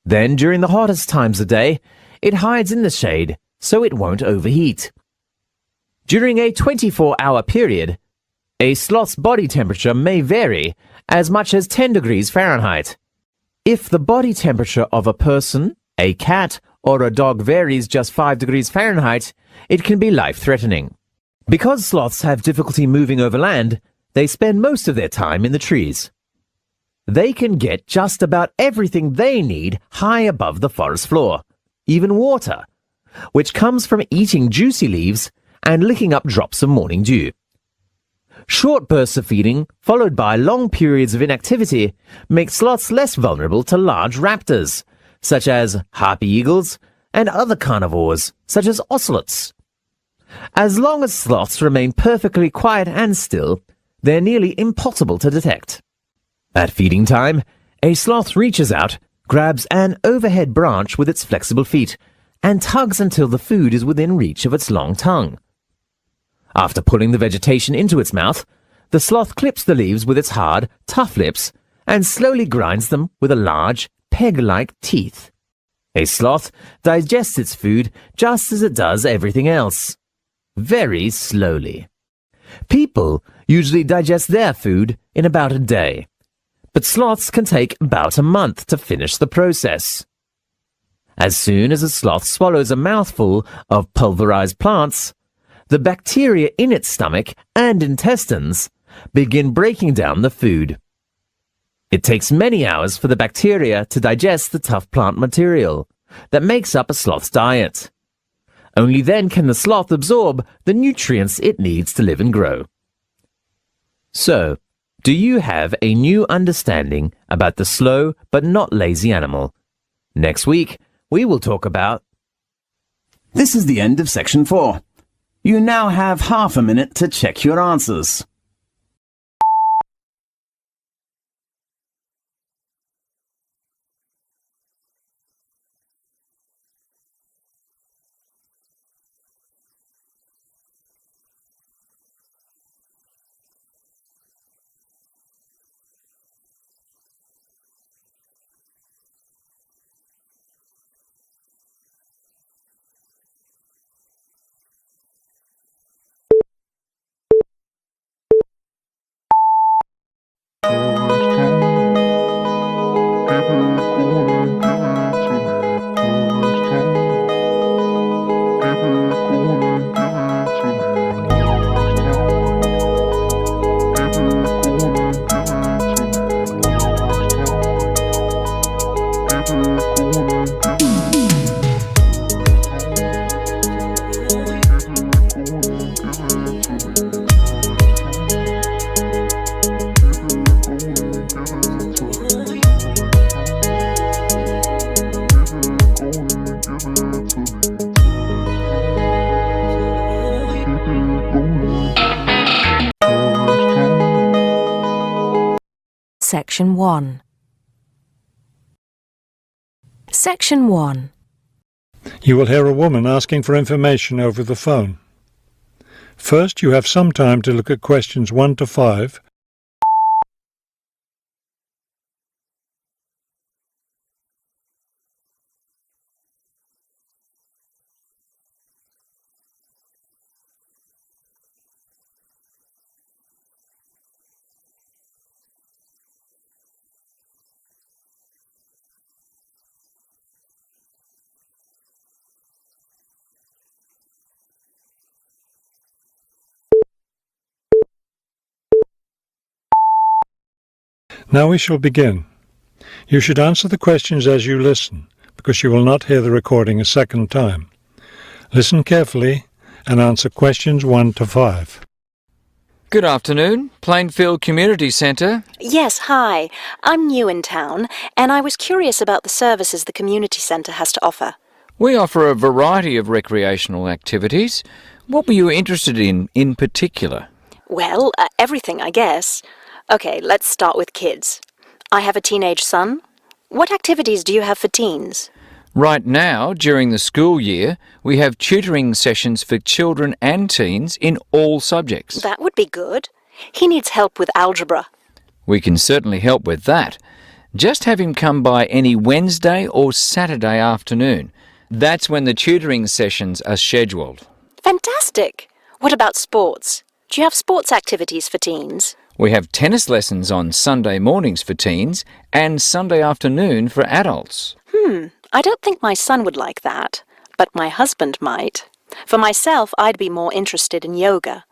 Then, during the hottest times of day, it hides in the shade so it won't overheat. During a 24-hour period, a sloth's body temperature may vary as much as 10 degrees Fahrenheit. If the body temperature of a person, a cat, or a dog varies just 5 degrees Fahrenheit, it can be life-threatening. Because sloths have difficulty moving over land, they spend most of their time in the trees. They can get just about everything they need high above the forest floor, even water, which comes from eating juicy leaves and licking up drops of morning dew. Short bursts of feeding, followed by long periods of inactivity, make sloths less vulnerable to large raptors, such as harpy eagles and other carnivores, such as ocelots. As long as sloths remain perfectly quiet and still, they're nearly impossible to detect. At feeding time, a sloth reaches out, grabs an overhead branch with its flexible feet, and tugs until the food is within reach of its long tongue. After pulling the vegetation into its mouth, the sloth clips the leaves with its hard, tough lips and slowly grinds them with a large, peg-like teeth. A sloth digests its food just as it does everything else, very slowly. People usually digest their food in about a day, but sloths can take about a month to finish the process. As soon as a sloth swallows a mouthful of pulverized plants, the bacteria in its stomach and intestines begin breaking down the food. It takes many hours for the bacteria to digest the tough plant material that makes up a sloth's diet. Only then can the sloth absorb the nutrients it needs to live and grow. So, do you have a new understanding about the slow but not lazy animal? Next week, we will talk about... This is the end of section 4. You now have half a minute to check your answers. Section 1. Section 1. You will hear a woman asking for information over the phone. First, you have some time to look at questions 1 to 5. Now we shall begin. You should answer the questions as you listen, because you will not hear the recording a second time. Listen carefully and answer questions 1 to 5. Good afternoon, Plainfield Community Centre. Yes, hi. I'm new in town, and I was curious about the services the community centre has to offer. We offer a variety of recreational activities. What were you interested in particular? Well, everything, I guess. Okay, let's start with kids. I have a teenage son. What activities do you have for teens? Right now, during the school year, we have tutoring sessions for children and teens in all subjects. That would be good. He needs help with algebra. We can certainly help with that. Just have him come by any Wednesday or Saturday afternoon. That's when the tutoring sessions are scheduled. Fantastic! What about sports? Do you have sports activities for teens? We have tennis lessons on Sunday mornings for teens and Sunday afternoon for adults. I don't think my son would like that, but my husband might. For myself, I'd be more interested in yoga.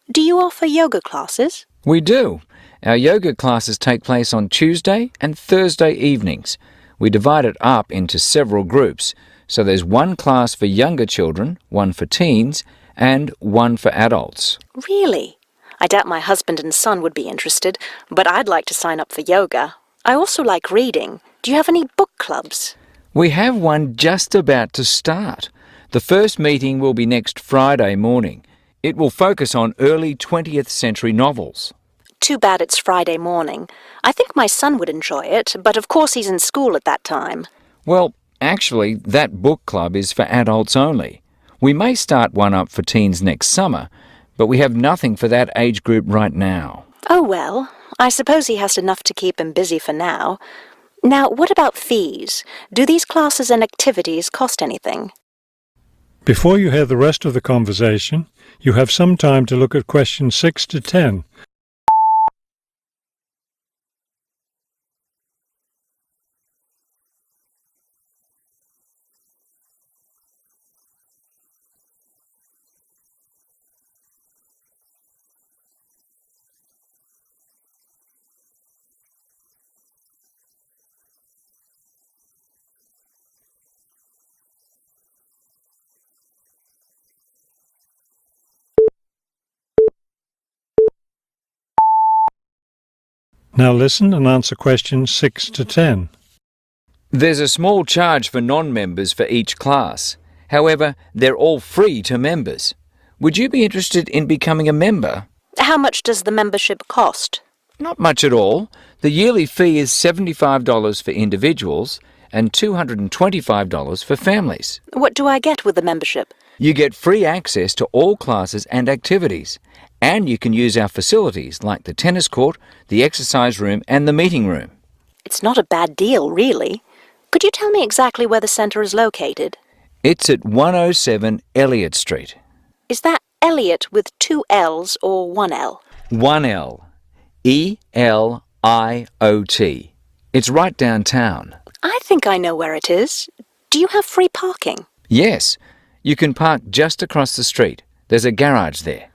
Do you offer yoga classes? We do. Our yoga classes take place on Tuesday and Thursday evenings. We divide it up into several groups, so there's one class for younger children, one for teens, and one for adults. Really? I doubt my husband and son would be interested, but I'd like to sign up for yoga. I also like reading. Do you have any book clubs? We have one just about to start. The first meeting will be next Friday morning. It will focus on early 20th century novels. Too bad it's Friday morning. I think my son would enjoy it, but of course he's in school at that time. Well, actually, that book club is for adults only. We may start one up for teens next summer, but we have nothing for that age group right now. Oh well, I suppose he has enough to keep him busy for now. Now, what about fees? Do these classes and activities cost anything? Before you hear the rest of the conversation, you have some time to look at questions 6 to 10. Now listen and answer questions 6 to 10. There's a small charge for non-members for each class. However, they're all free to members. Would you be interested in becoming a member? How much does the membership cost? Not much at all. The yearly fee is $75 for individuals and $225 for families. What do I get with the membership? You get free access to all classes and activities, and you can use our facilities like the tennis court, the exercise room and the meeting room. It's not a bad deal, really. Could you tell me exactly where the centre is located? It's at 107 Elliott Street. Is that Elliot with 2 L's or 1 L? 1 L. E-L-I-O-T. It's right downtown. I think I know where it is. Do you have free parking? Yes. You can park just across the street. There's a garage there.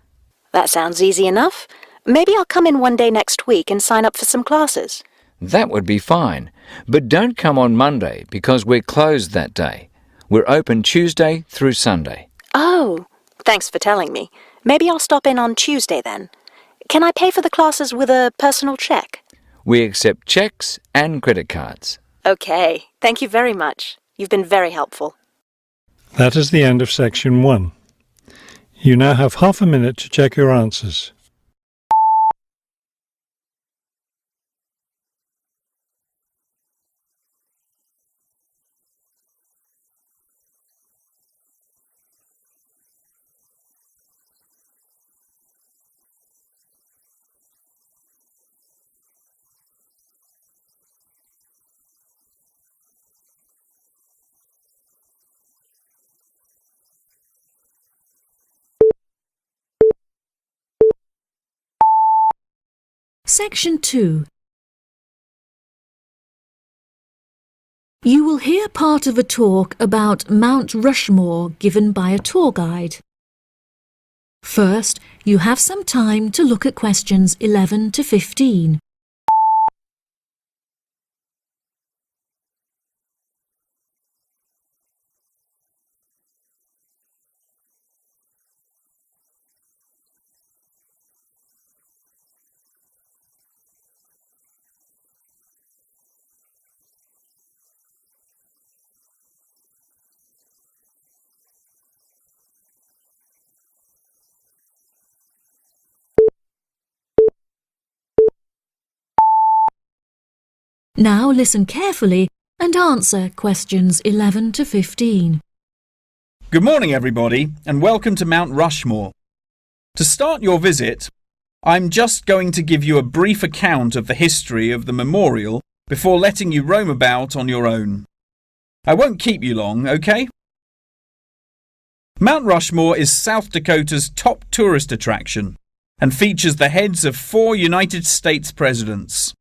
That sounds easy enough. Maybe I'll come in one day next week and sign up for some classes. That would be fine. But don't come on Monday because we're closed that day. We're open Tuesday through Sunday. Oh, thanks for telling me. Maybe I'll stop in on Tuesday then. Can I pay for the classes with a personal cheque? We accept cheques and credit cards. Okay, thank you very much. You've been very helpful. That is the end of section 1. You now have half a minute to check your answers. Section 2. You will hear part of a talk about Mount Rushmore given by a tour guide. First, you have some time to look at questions 11 to 15. Now listen carefully and answer questions 11 to 15. Good morning, everybody, and welcome to Mount Rushmore. To start your visit, I'm just going to give you a brief account of the history of the memorial before letting you roam about on your own. I won't keep you long, okay? Mount Rushmore is South Dakota's top tourist attraction and features the heads of 4 United States presidents: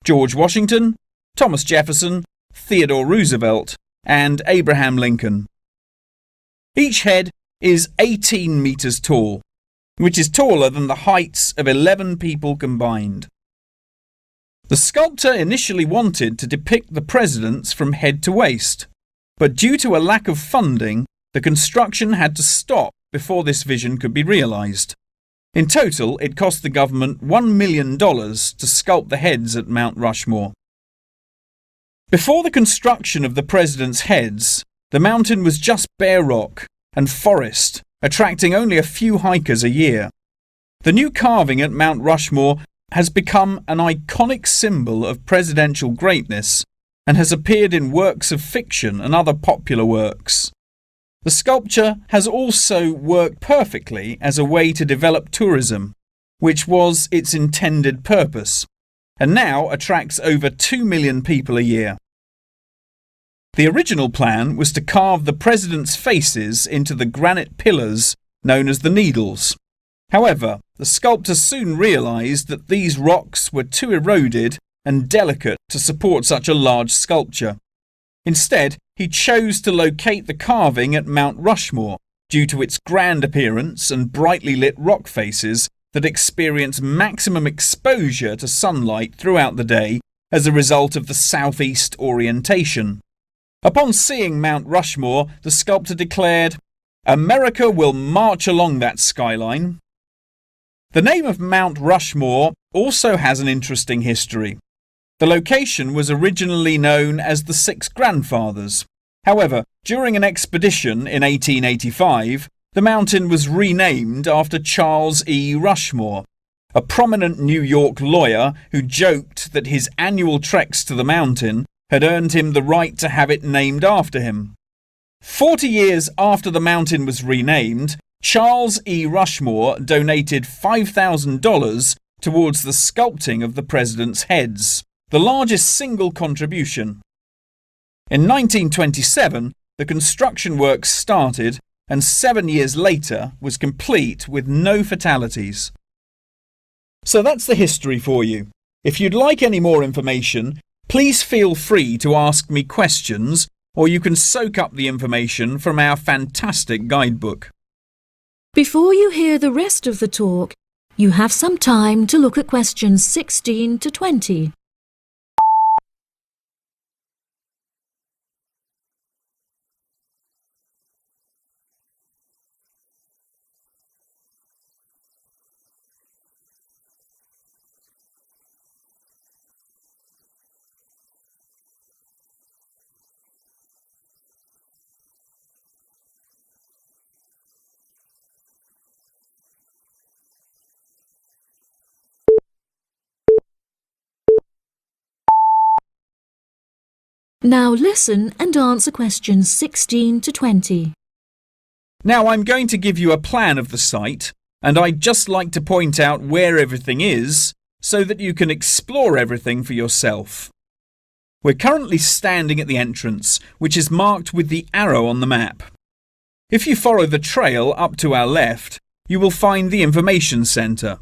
George Washington, Thomas Jefferson, Theodore Roosevelt, and Abraham Lincoln. Each head is 18 metres tall, which is taller than the heights of 11 people combined. The sculptor initially wanted to depict the presidents from head to waist, but due to a lack of funding, the construction had to stop before this vision could be realised. In total, it cost the government $1 million to sculpt the heads at Mount Rushmore. Before the construction of the presidents' heads, the mountain was just bare rock and forest, attracting only a few hikers a year. The new carving at Mount Rushmore has become an iconic symbol of presidential greatness and has appeared in works of fiction and other popular works. The sculpture has also worked perfectly as a way to develop tourism, which was its intended purpose, and now attracts over 2 million people a year. The original plan was to carve the presidents' faces into the granite pillars known as the Needles. However, the sculptor soon realised that these rocks were too eroded and delicate to support such a large sculpture. Instead, he chose to locate the carving at Mount Rushmore due to its grand appearance and brightly lit rock faces that experience maximum exposure to sunlight throughout the day as a result of the southeast orientation. Upon seeing Mount Rushmore, the sculptor declared, "America will march along that skyline." The name of Mount Rushmore also has an interesting history. The location was originally known as the Six Grandfathers. However, during an expedition in 1885, the mountain was renamed after Charles E. Rushmore, a prominent New York lawyer who joked that his annual treks to the mountain had earned him the right to have it named after him. 40 years after the mountain was renamed, Charles E. Rushmore donated $5,000 towards the sculpting of the presidents' heads, the largest single contribution. In 1927, the construction works started and 7 years later was complete with no fatalities. So that's the history for you. If you'd like any more information, please feel free to ask me questions, or you can soak up the information from our fantastic guidebook. Before you hear the rest of the talk, you have some time to look at questions 16 to 20. Now listen and answer questions 16 to 20. Now I'm going to give you a plan of the site, and I'd just like to point out where everything is so that you can explore everything for yourself. We're currently standing at the entrance, which is marked with the arrow on the map. If you follow the trail up to our left, you will find the information centre.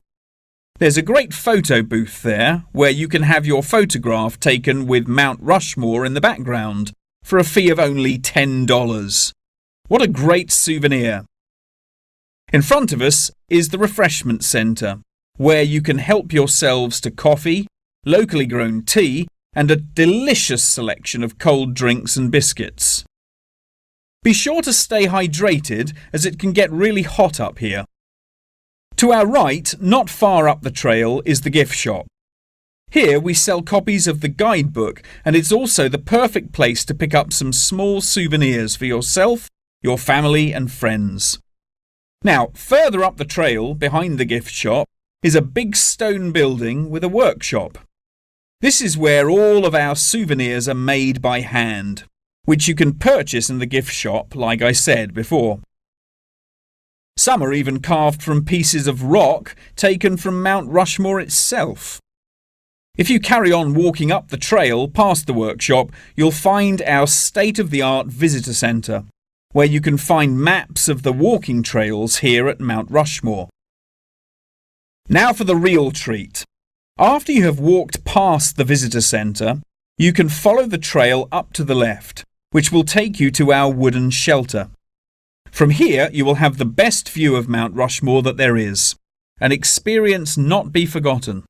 There's a great photo booth there where you can have your photograph taken with Mount Rushmore in the background for a fee of only $10. What a great souvenir! In front of us is the refreshment centre, where you can help yourselves to coffee, locally grown tea, and a delicious selection of cold drinks and biscuits. Be sure to stay hydrated as it can get really hot up here. To our right, not far up the trail, is the gift shop. Here we sell copies of the guidebook, and it's also the perfect place to pick up some small souvenirs for yourself, your family and friends. Now, further up the trail, behind the gift shop, is a big stone building with a workshop. This is where all of our souvenirs are made by hand, which you can purchase in the gift shop, like I said before. Some are even carved from pieces of rock taken from Mount Rushmore itself. If you carry on walking up the trail past the workshop, you'll find our state-of-the-art visitor centre, where you can find maps of the walking trails here at Mount Rushmore. Now for the real treat. After you have walked past the visitor centre, you can follow the trail up to the left, which will take you to our wooden shelter. From here, you will have the best view of Mount Rushmore that there is, an experience not be forgotten.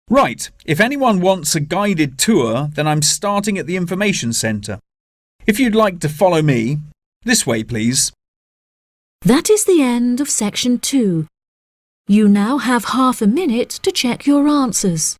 Right, if anyone wants a guided tour, then I'm starting at the information centre. If you'd like to follow me, this way please. That is the end of section 2. You now have half a minute to check your answers.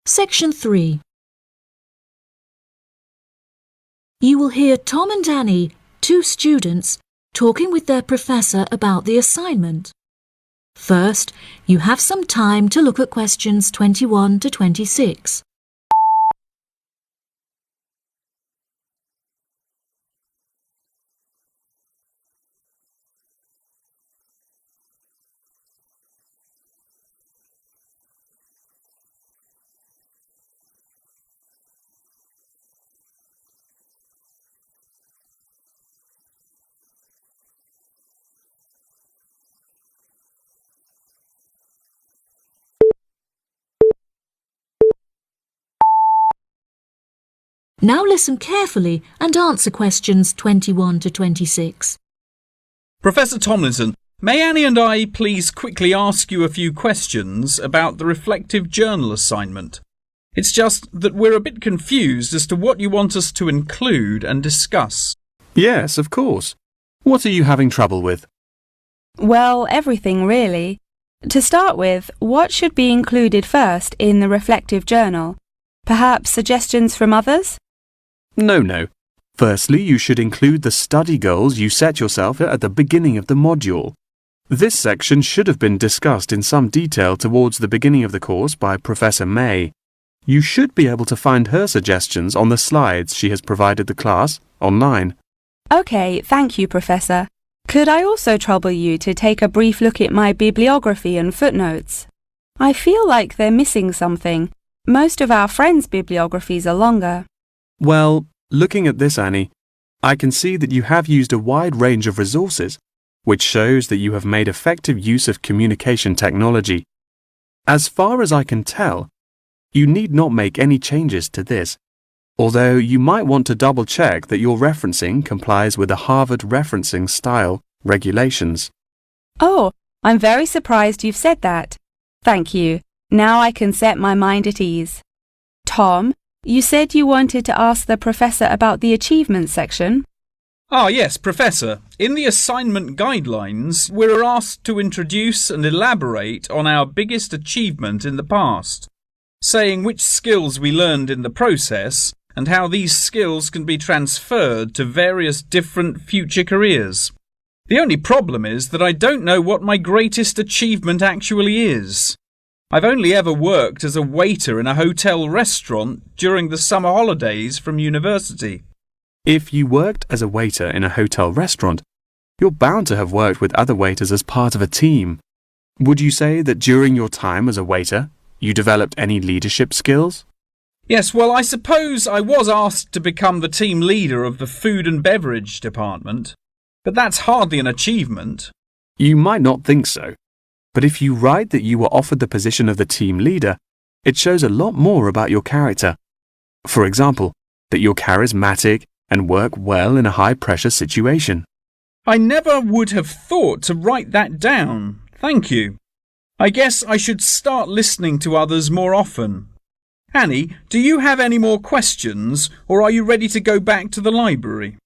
Section 3. You will hear Tom and Annie, 2 students, talking with their professor about the assignment. First, you have some time to look at questions 21 to 26. Now listen carefully and answer questions 21 to 26. Professor Tomlinson, may Annie and I please quickly ask you a few questions about the reflective journal assignment? It's just that we're a bit confused as to what you want us to include and discuss. Yes, of course. What are you having trouble with? Well, everything really. To start with, what should be included first in the reflective journal? Perhaps suggestions from others? No. Firstly, you should include the study goals you set yourself at the beginning of the module. This section should have been discussed in some detail towards the beginning of the course by Professor May. You should be able to find her suggestions on the slides she has provided the class online. OK, thank you, Professor. Could I also trouble you to take a brief look at my bibliography and footnotes? I feel like they're missing something. Most of our friends' bibliographies are longer. Well, looking at this, Annie, I can see that you have used a wide range of resources, which shows that you have made effective use of communication technology. As far as I can tell, you need not make any changes to this, although you might want to double-check that your referencing complies with the Harvard referencing style regulations. Oh, I'm very surprised you've said that. Thank you. Now I can set my mind at ease. Tom, you said you wanted to ask the professor about the achievements section. Ah, yes, Professor. In the assignment guidelines, we're asked to introduce and elaborate on our biggest achievement in the past, saying which skills we learned in the process and how these skills can be transferred to various different future careers. The only problem is that I don't know what my greatest achievement actually is. I've only ever worked as a waiter in a hotel restaurant during the summer holidays from university. If you worked as a waiter in a hotel restaurant, you're bound to have worked with other waiters as part of a team. Would you say that during your time as a waiter, you developed any leadership skills? Yes, well, I suppose I was asked to become the team leader of the food and beverage department, but that's hardly an achievement. You might not think so. But if you write that you were offered the position of the team leader, it shows a lot more about your character. For example, that you're charismatic and work well in a high-pressure situation. I never would have thought to write that down. Thank you. I guess I should start listening to others more often. Annie, do you have any more questions, or are you ready to go back to the library?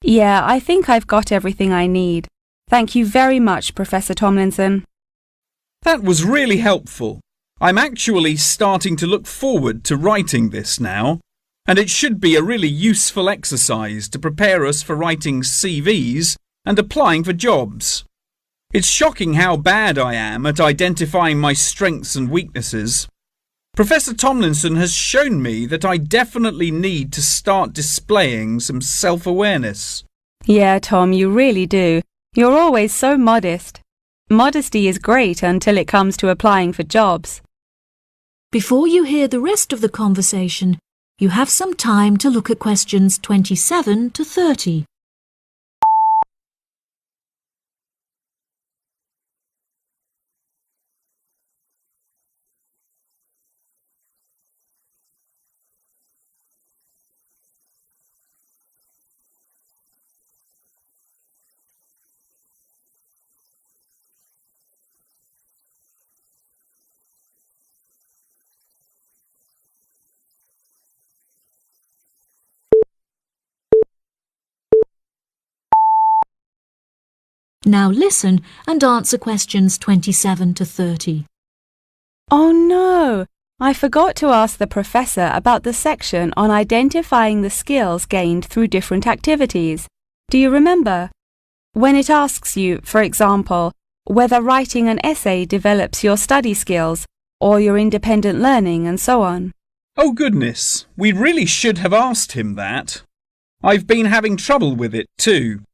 Yeah, I think I've got everything I need. Thank you very much, Professor Tomlinson. That was really helpful. I'm actually starting to look forward to writing this now, and it should be a really useful exercise to prepare us for writing CVs and applying for jobs. It's shocking how bad I am at identifying my strengths and weaknesses. Professor Tomlinson has shown me that I definitely need to start displaying some self-awareness. Yeah, Tom, you really do. You're always so modest. Modesty is great until it comes to applying for jobs. Before you hear the rest of the conversation, you have some time to look at questions 27 to 30. Now listen and answer questions 27 to 30. Oh no! I forgot to ask the professor about the section on identifying the skills gained through different activities. Do you remember? When it asks you, for example, whether writing an essay develops your study skills or your independent learning and so on. Oh goodness, we really should have asked him that. I've been having trouble with it too.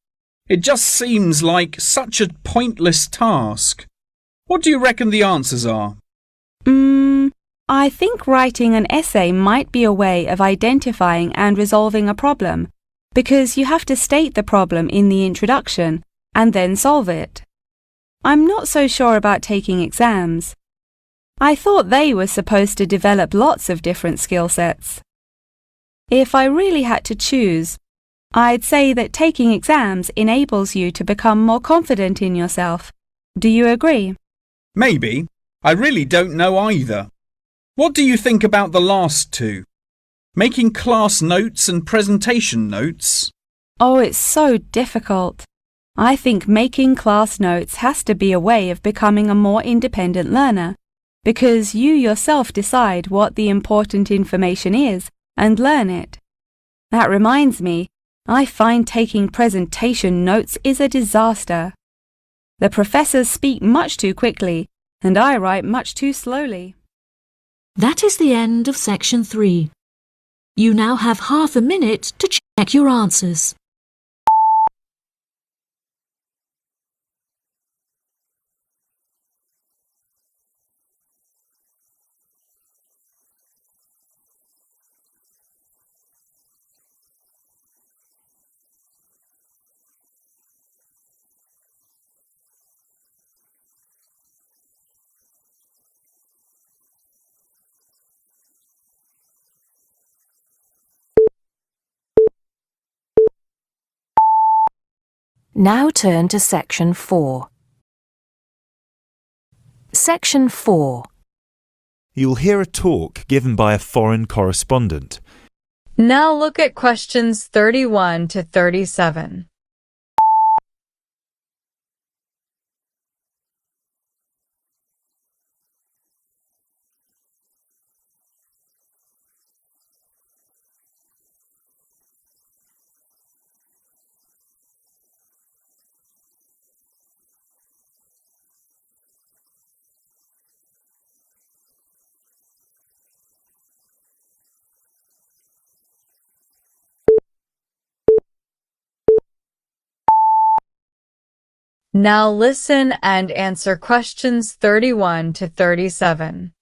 It just seems like such a pointless task. What do you reckon the answers are? I think writing an essay might be a way of identifying and resolving a problem, because you have to state the problem in the introduction and then solve it. I'm not so sure about taking exams. I thought they were supposed to develop lots of different skill sets. If I really had to choose, I'd say that taking exams enables you to become more confident in yourself. Do you agree? Maybe. I really don't know either. What do you think about the last two? Making class notes and presentation notes? Oh, it's so difficult. I think making class notes has to be a way of becoming a more independent learner, because you yourself decide what the important information is and learn it. That reminds me, I find taking presentation notes is a disaster. The professors speak much too quickly, and I write much too slowly. That is the end of section 3. You now have half a minute to check your answers. Now turn to Section 4. Section 4. You'll hear a talk given by a foreign correspondent. Now look at questions 31 to 37. Now listen and answer questions 31 to 37.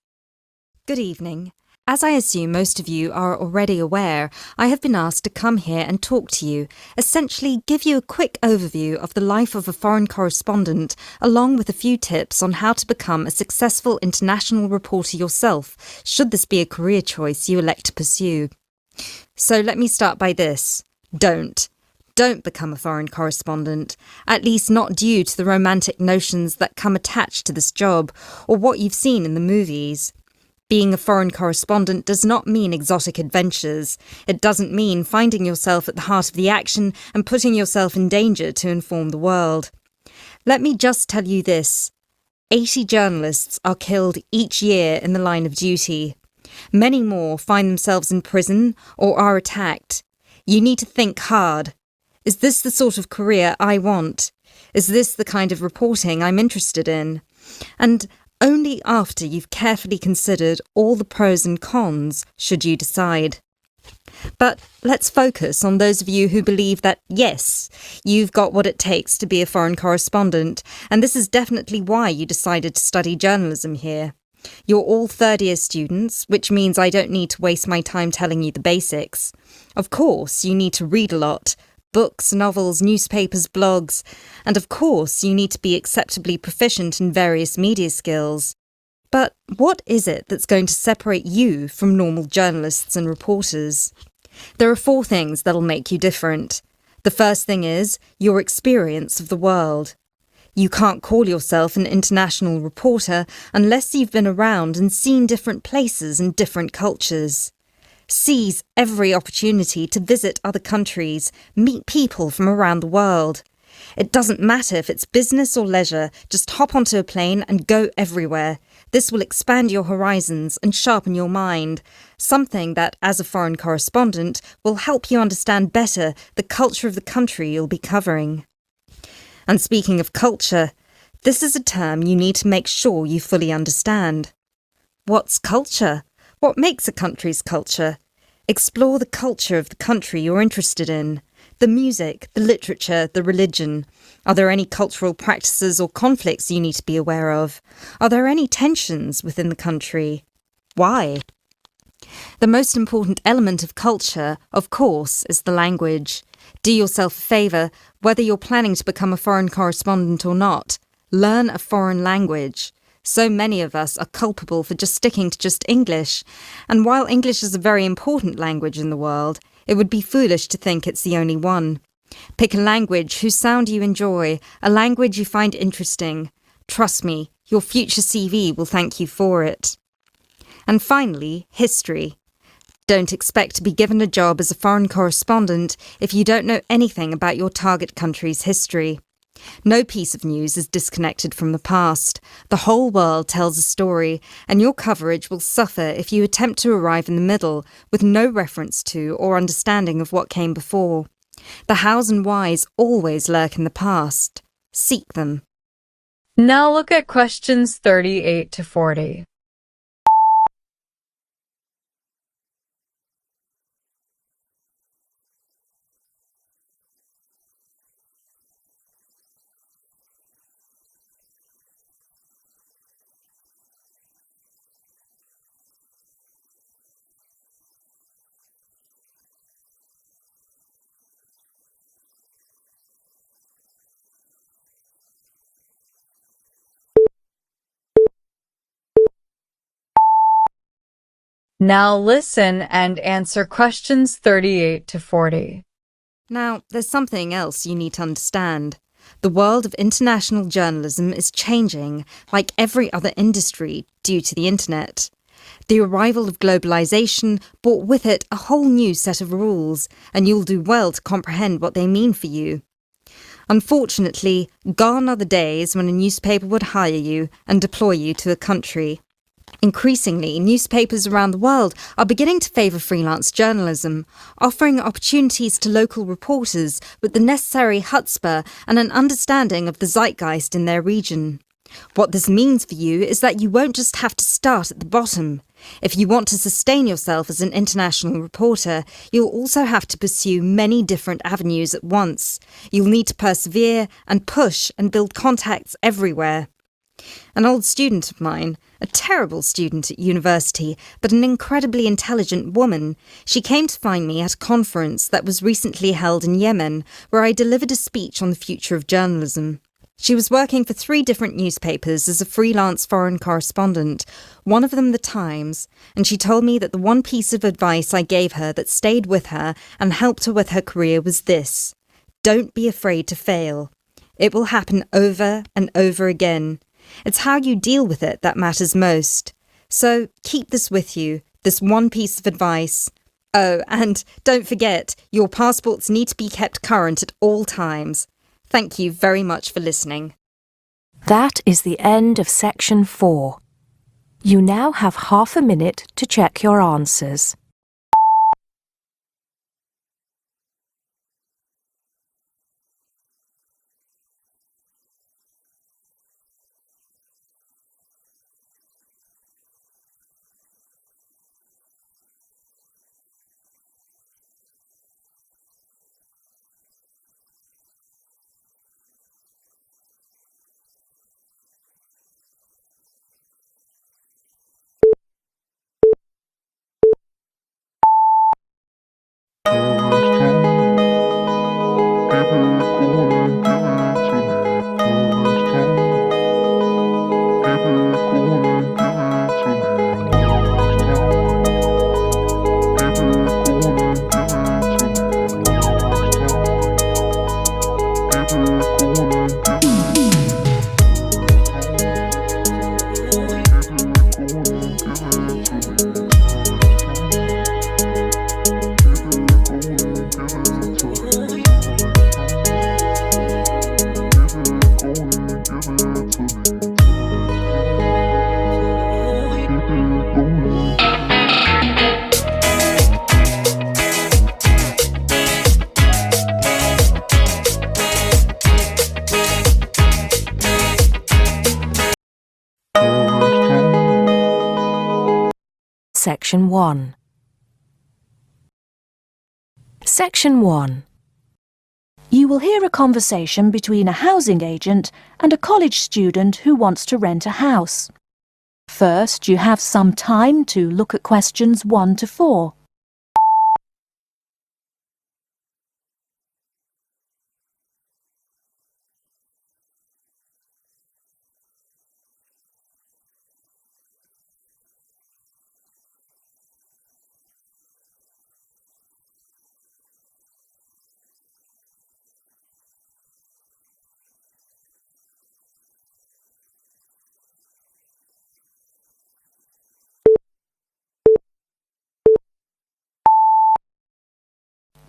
Good evening. As I assume most of you are already aware, I have been asked to come here and talk to you, essentially give you a quick overview of the life of a foreign correspondent, along with a few tips on how to become a successful international reporter yourself, should this be a career choice you elect to pursue. So let me start by this. Don't become a foreign correspondent, at least not due to the romantic notions that come attached to this job, or what you've seen in the movies. Being a foreign correspondent does not mean exotic adventures. It doesn't mean finding yourself at the heart of the action and putting yourself in danger to inform the world. Let me just tell you this. 80 journalists are killed each year in the line of duty. Many more find themselves in prison or are attacked. You need to think hard. Is this the sort of career I want? Is this the kind of reporting I'm interested in? And only after you've carefully considered all the pros and cons should you decide. But let's focus on those of you who believe that, yes, you've got what it takes to be a foreign correspondent, and this is definitely why you decided to study journalism here. You're all third-year students, which means I don't need to waste my time telling you the basics. Of course, you need to read a lot. Books, novels, newspapers, blogs, and of course you need to be acceptably proficient in various media skills. But what is it that's going to separate you from normal journalists and reporters? There are 4 things that'll make you different. The first thing is your experience of the world. You can't call yourself an international reporter unless you've been around and seen different places and different cultures. Seize every opportunity to visit other countries, meet people from around the world. It doesn't matter if it's business or leisure, just hop onto a plane and go everywhere. This will expand your horizons and sharpen your mind, something that, as a foreign correspondent, will help you understand better the culture of the country you'll be covering. And speaking of culture, this is a term you need to make sure you fully understand. What's culture? What makes a country's culture? Explore the culture of the country you're interested in. The music, the literature, the religion. Are there any cultural practices or conflicts you need to be aware of? Are there any tensions within the country? Why? The most important element of culture, of course, is the language. Do yourself a favour, whether you're planning to become a foreign correspondent or not. Learn a foreign language. So many of us are culpable for just sticking to just English, and while English is a very important language in the world, it would be foolish to think it's the only one. Pick a language whose sound you enjoy, a language you find interesting. Trust me, your future CV will thank you for it. And finally, history. Don't expect to be given a job as a foreign correspondent if you don't know anything about your target country's history. No piece of news is disconnected from the past. The whole world tells a story, and your coverage will suffer if you attempt to arrive in the middle with no reference to or understanding of what came before. The hows and whys always lurk in the past. Seek them. Now look at questions 38 to 40. Now listen and answer questions 38 to 40. Now, there's something else you need to understand. The world of international journalism is changing, like every other industry, due to the internet. The arrival of globalization brought with it a whole new set of rules, and you'll do well to comprehend what they mean for you. Unfortunately, gone are the days when a newspaper would hire you and deploy you to a country. Increasingly, newspapers around the world are beginning to favour freelance journalism, offering opportunities to local reporters with the necessary chutzpah and an understanding of the zeitgeist in their region. What this means for you is that you won't just have to start at the bottom. If you want to sustain yourself as an international reporter, you'll also have to pursue many different avenues at once. You'll need to persevere and push and build contacts everywhere. An old student of mine, a terrible student at university, but an incredibly intelligent woman, she came to find me at a conference that was recently held in Yemen, where I delivered a speech on the future of journalism. She was working for 3 different newspapers as a freelance foreign correspondent, one of them The Times, and she told me that the one piece of advice I gave her that stayed with her and helped her with her career was this: don't be afraid to fail. It will happen over and over again. It's how you deal with it that matters most. So keep this with you, this one piece of advice. Oh, and don't forget, your passports need to be kept current at all times. Thank you very much for listening. That is the end of section 4. You now have half a minute to check your answers. Section 1. Section 1. You will hear a conversation between a housing agent and a college student who wants to rent a house. First, you have some time to look at questions 1 to 4.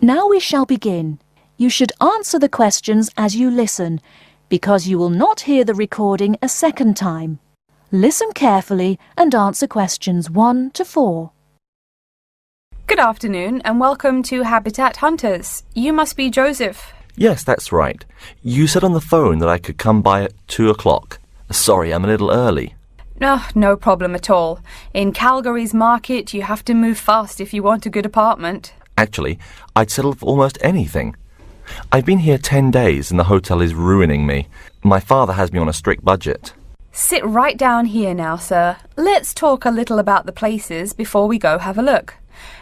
Now we shall begin. You should answer the questions as you listen, because you will not hear the recording a second time. Listen carefully and answer questions 1 to 4. Good afternoon and welcome to Habitat Hunters. You must be Joseph. Yes, that's right. You said on the phone that I could come by at 2 o'clock. Sorry, I'm a little early. No problem at all. In Calgary's market, you have to move fast if you want a good apartment. Actually, I'd settle for almost anything. I've been here 10 days and the hotel is ruining me. My father has me on a strict budget. Sit right down here now, sir. Let's talk a little about the places before we go have a look.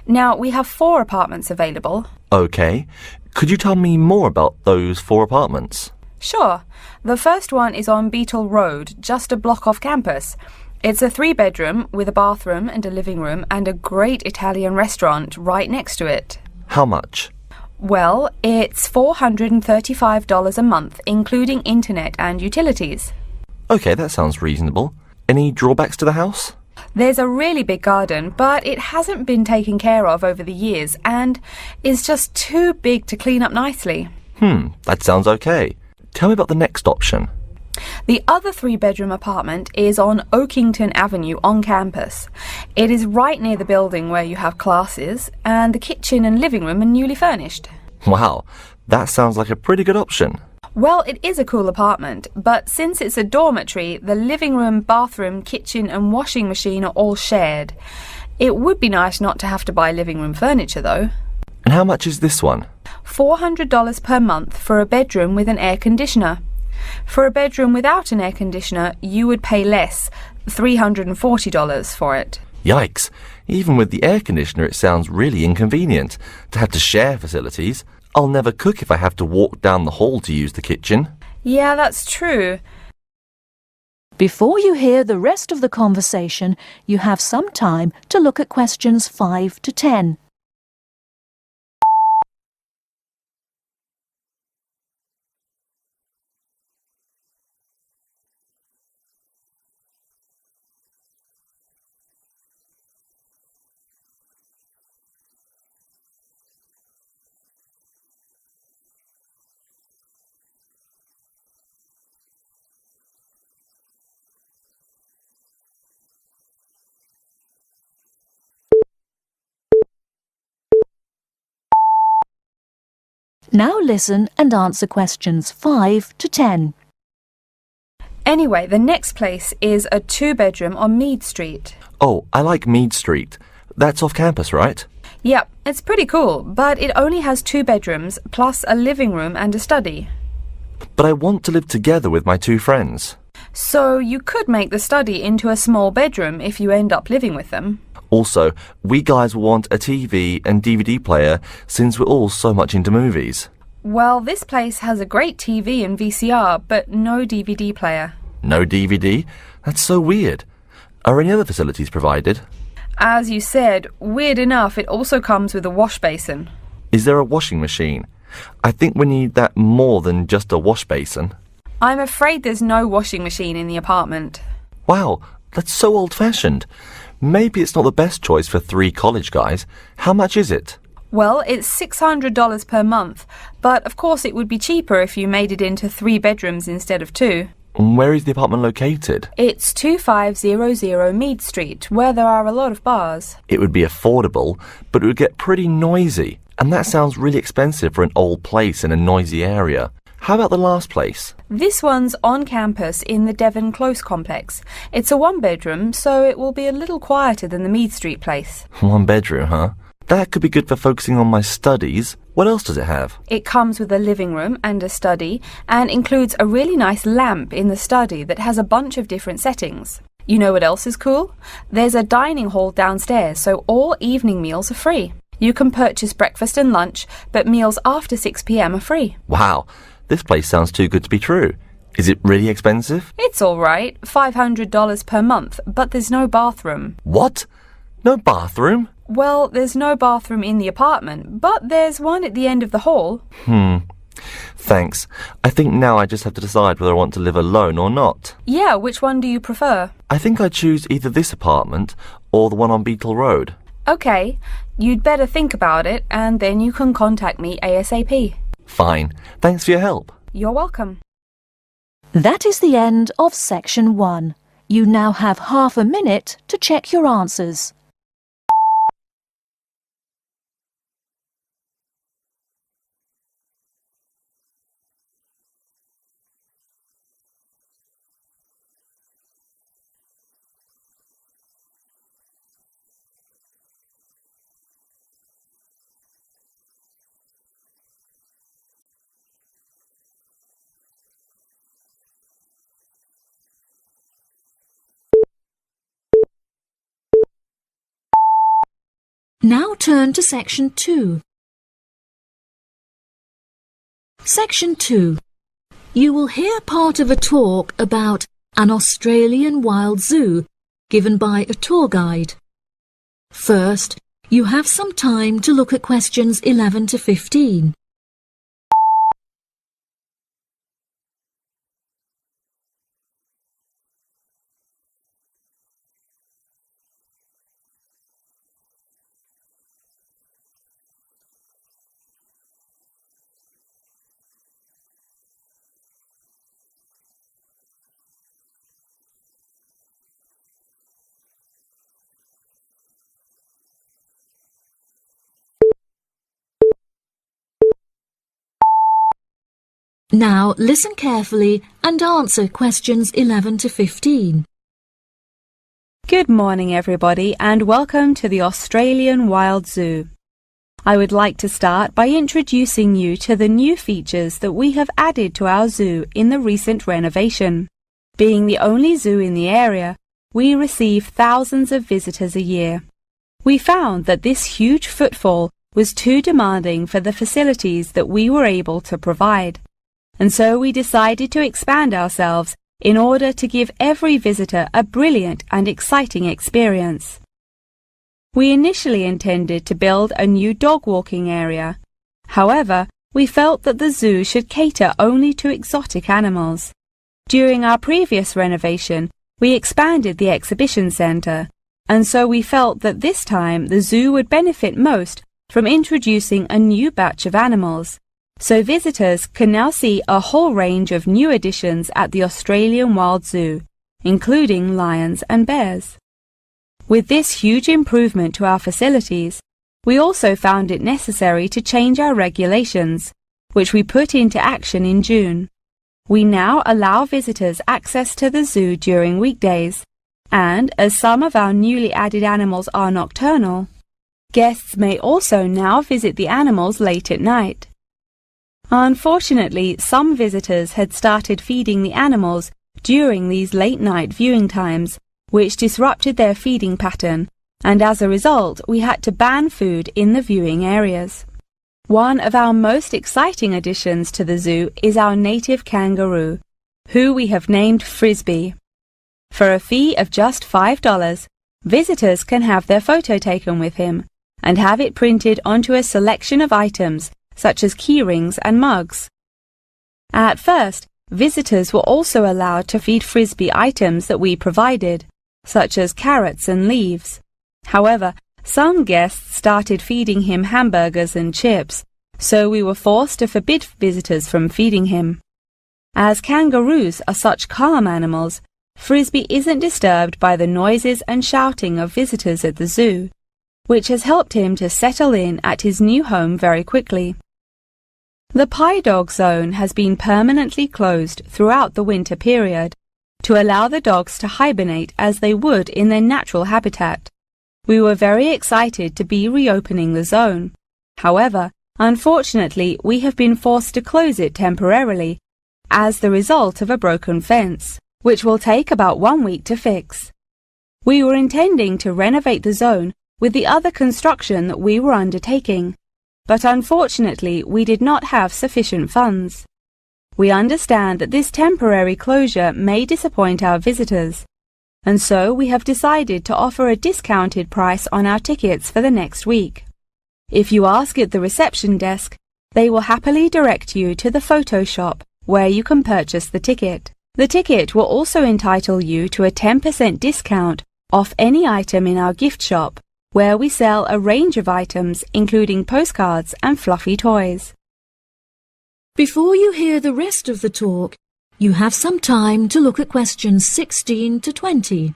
Now, we have 4 apartments available. Okay. Could you tell me more about those 4 apartments? Sure. The first one is on Beetle Road, just a block off campus. It's a 3-bedroom with a bathroom and a living room and a great Italian restaurant right next to it. How much? Well, it's $435 a month, including internet and utilities. Okay, that sounds reasonable. Any drawbacks to the house? There's a really big garden, but it hasn't been taken care of over the years and is just too big to clean up nicely. That sounds okay. Tell me about the next option. The other 3-bedroom apartment is on Oakington Avenue on campus. It is right near the building where you have classes, and the kitchen and living room are newly furnished. Wow, that sounds like a pretty good option. Well, it is a cool apartment, but since it's a dormitory, the living room, bathroom, kitchen and washing machine are all shared. It would be nice not to have to buy living room furniture, though. And how much is this one? $400 per month for a bedroom with an air conditioner. For a bedroom without an air conditioner, you would pay less, $340 for it. Yikes. Even with the air conditioner, it sounds really inconvenient to have to share facilities. I'll never cook if I have to walk down the hall to use the kitchen. Yeah, that's true. Before you hear the rest of the conversation, you have some time to look at questions 5 to 10. Now listen and answer questions 5 to 10. Anyway, the next place is a 2-bedroom on Mead Street. Oh, I like Mead Street. That's off campus, right? Yep, it's pretty cool, but it only has 2 bedrooms, plus a living room and a study. But I want to live together with my 2 friends. So you could make the study into a small bedroom if you end up living with them. Also, we guys will want a TV and DVD player since we're all so much into movies. Well, this place has a great TV and VCR, but no DVD player. No DVD? That's so weird. Are any other facilities provided? As you said, weird enough, it also comes with a wash basin. Is there a washing machine? I think we need that more than just a wash basin. I'm afraid there's no washing machine in the apartment. Wow, that's so old-fashioned. Maybe it's not the best choice for 3 college guys. How much is it? Well, it's $600 per month, but of course it would be cheaper if you made it into 3 bedrooms instead of 2. Where is the apartment located? It's 2500 Mead Street, where there are a lot of bars. It would be affordable, but it would get pretty noisy. And that sounds really expensive for an old place in a noisy area. How about the last place? This one's on campus in the Devon Close complex. It's a one-bedroom, so it will be a little quieter than the Mead Street place. 1 bedroom, huh? That could be good for focusing on my studies. What else does it have? It comes with a living room and a study, and includes a really nice lamp in the study that has a bunch of different settings. You know what else is cool? There's a dining hall downstairs, so all evening meals are free. You can purchase breakfast and lunch, but meals after 6 p.m. are free. Wow, this place sounds too good to be true. Is it really expensive? It's all right, $500 per month, but there's no bathroom. What? No bathroom? Well, there's no bathroom in the apartment, but there's one at the end of the hall. Thanks. I think now I just have to decide whether I want to live alone or not. Yeah, which one do you prefer? I think I'd choose either this apartment or the one on Beetle Road. Okay, you'd better think about it, and then you can contact me ASAP. Fine. Thanks for your help. You're welcome. That is the end of section 1. You now have half a minute to check your answers. Now turn to section 2. Section 2. You will hear part of a talk about an Australian wild zoo given by a tour guide. First, you have some time to look at questions 11 to 15. Now listen carefully and answer questions 11 to 15. Good morning, everybody, and welcome to the Australian Wild Zoo. I would like to start by introducing you to the new features that we have added to our zoo in the recent renovation. Being the only zoo in the area, we receive thousands of visitors a year. We found that this huge footfall was too demanding for the facilities that we were able to provide. And so we decided to expand ourselves in order to give every visitor a brilliant and exciting experience. We initially intended to build a new dog walking area. However, we felt that the zoo should cater only to exotic animals. During our previous renovation, we expanded the exhibition centre, and so we felt that this time the zoo would benefit most from introducing a new batch of animals. So visitors can now see a whole range of new additions at the Australian Wild Zoo, including lions and bears. With this huge improvement to our facilities, we also found it necessary to change our regulations, which we put into action in June. We now allow visitors access to the zoo during weekdays, and as some of our newly added animals are nocturnal, guests may also now visit the animals late at night. Unfortunately, some visitors had started feeding the animals during these late-night viewing times, which disrupted their feeding pattern, and as a result, we had to ban food in the viewing areas. One of our most exciting additions to the zoo is our native kangaroo, who we have named Frisbee. For a fee of just $5, visitors can have their photo taken with him and have it printed onto a selection of items such as keyrings and mugs. At first, visitors were also allowed to feed Frisbee items that we provided, such as carrots and leaves. However, some guests started feeding him hamburgers and chips, so we were forced to forbid visitors from feeding him. As kangaroos are such calm animals, Frisbee isn't disturbed by the noises and shouting of visitors at the zoo, which has helped him to settle in at his new home very quickly. The Pie Dog Zone has been permanently closed throughout the winter period to allow the dogs to hibernate as they would in their natural habitat. We were very excited to be reopening the zone. However, unfortunately, we have been forced to close it temporarily as the result of a broken fence, which will take about 1 week to fix. We were intending to renovate the zone with the other construction that we were undertaking, but unfortunately we did not have sufficient funds. We understand that this temporary closure may disappoint our visitors, and so we have decided to offer a discounted price on our tickets for the next week. If you ask at the reception desk, they will happily direct you to the photo shop where you can purchase the ticket. The ticket will also entitle you to a 10% discount off any item in our gift shop, where we sell a range of items including postcards and fluffy toys. Before you hear the rest of the talk, you have some time to look at questions 16 to 20.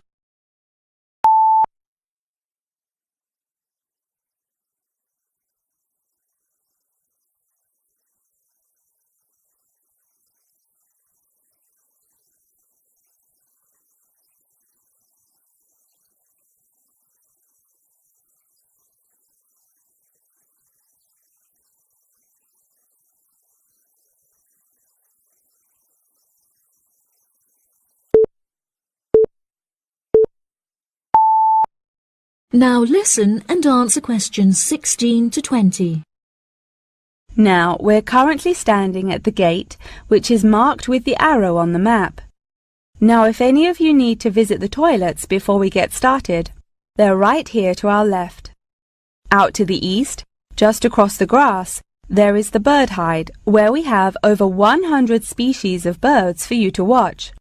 Now listen and answer questions 16 to 20. Now, we're currently standing at the gate, which is marked with the arrow on the map. Now, if any of you need to visit the toilets before we get started, they're right here to our left. Out to the east, just across the grass, there is the bird hide, where we have over 100 species of birds for you to watch.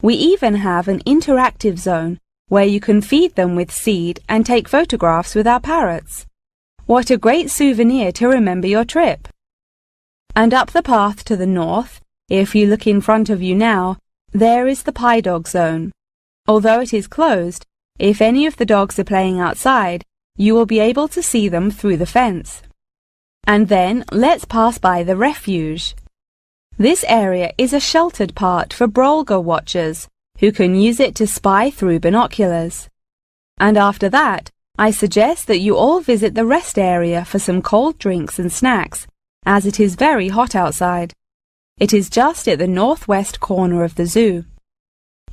We even have an interactive zone, where you can feed them with seed and take photographs with our parrots. What a great souvenir to remember your trip! And up the path to the north, if you look in front of you now, there is the Pie Dog Zone. Although it is closed, if any of the dogs are playing outside, you will be able to see them through the fence. And then let's pass by the refuge. This area is a sheltered part for Brolga watchers, who can use it to spy through binoculars. And after that, I suggest that you all visit the rest area for some cold drinks and snacks, as it is very hot outside. It is just at the northwest corner of the zoo.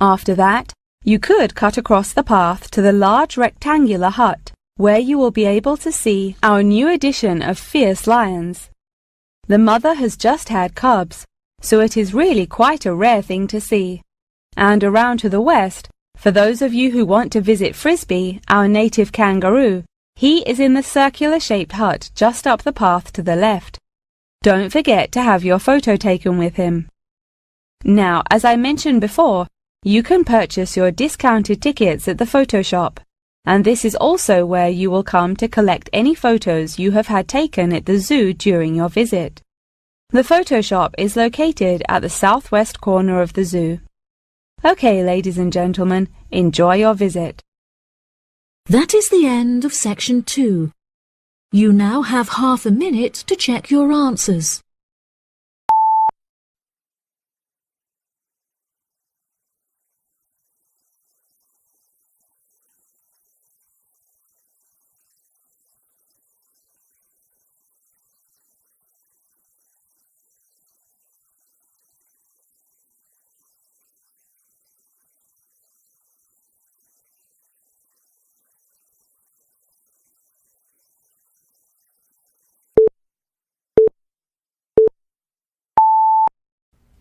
After that, you could cut across the path to the large rectangular hut, where you will be able to see our new edition of fierce lions. The mother has just had cubs, so it is really quite a rare thing to see. And around to the west, for those of you who want to visit Frisbee, our native kangaroo, he is in the circular-shaped hut just up the path to the left. Don't forget to have your photo taken with him. Now, as I mentioned before, you can purchase your discounted tickets at the photo shop, and this is also where you will come to collect any photos you have had taken at the zoo during your visit. The photo shop is located at the southwest corner of the zoo. Okay, ladies and gentlemen, enjoy your visit. That is the end of section 2. You now have half a minute to check your answers.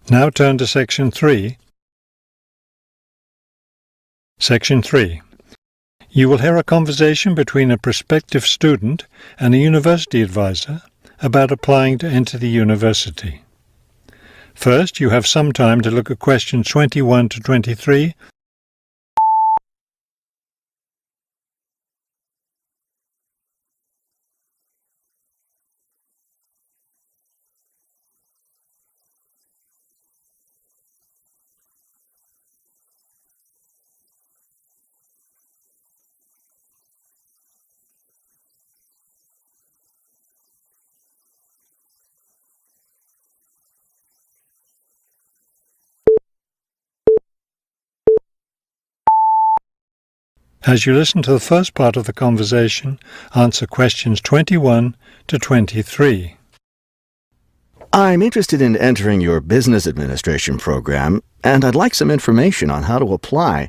Now turn to Section 3. Section 3. You will hear a conversation between a prospective student and a university advisor about applying to enter the university. First, you have some time to look at questions 21 to 23. As you listen to the first part of the conversation, answer questions 21 to 23. I'm interested in entering your business administration program, and I'd like some information on how to apply.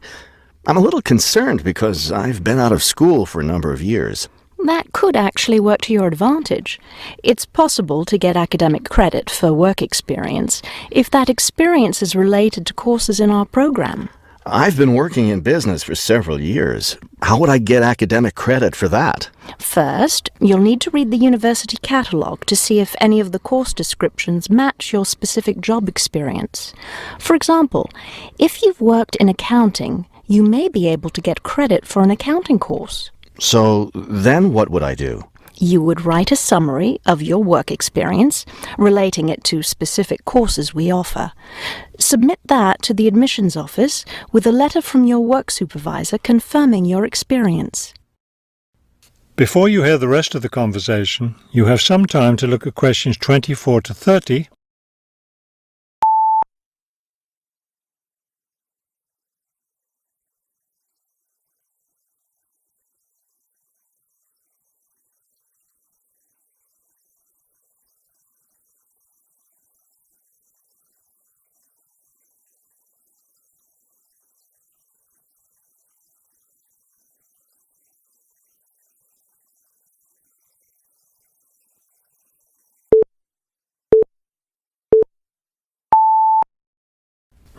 I'm a little concerned because I've been out of school for a number of years. That could actually work to your advantage. It's possible to get academic credit for work experience if that experience is related to courses in our program. I've been working in business for several years. How would I get academic credit for that? First, you'll need to read the university catalogue to see if any of the course descriptions match your specific job experience. For example, if you've worked in accounting, you may be able to get credit for an accounting course. So then what would I do? You would write a summary of your work experience, relating it to specific courses we offer. Submit that to the admissions office with a letter from your work supervisor confirming your experience. Before you hear the rest of the conversation, you have some time to look at questions 24 to 30.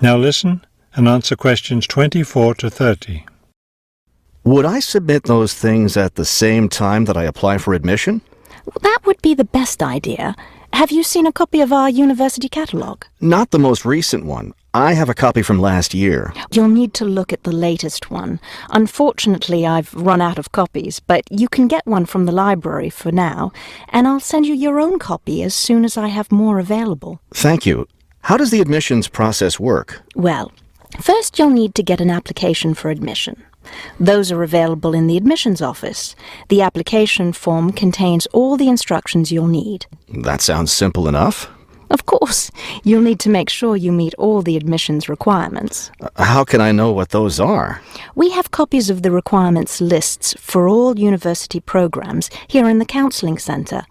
Now listen and answer questions 24 to 30. Would I submit those things at the same time that I apply for admission? That would be the best idea. Have you seen a copy of our university catalogue? Not the most recent one. I have a copy from last year. You'll need to look at the latest one. Unfortunately, I've run out of copies, but you can get one from the library for now, and I'll send you your own copy as soon as I have more available. Thank you. How does the admissions process work? Well, first you'll need to get an application for admission. Those are available in the admissions office. The application form contains all the instructions you'll need. That sounds simple enough. Of course, you'll need to make sure you meet all the admissions requirements. How can I know what those are? We have copies of the requirements lists for all university programs here in the Counselling Centre.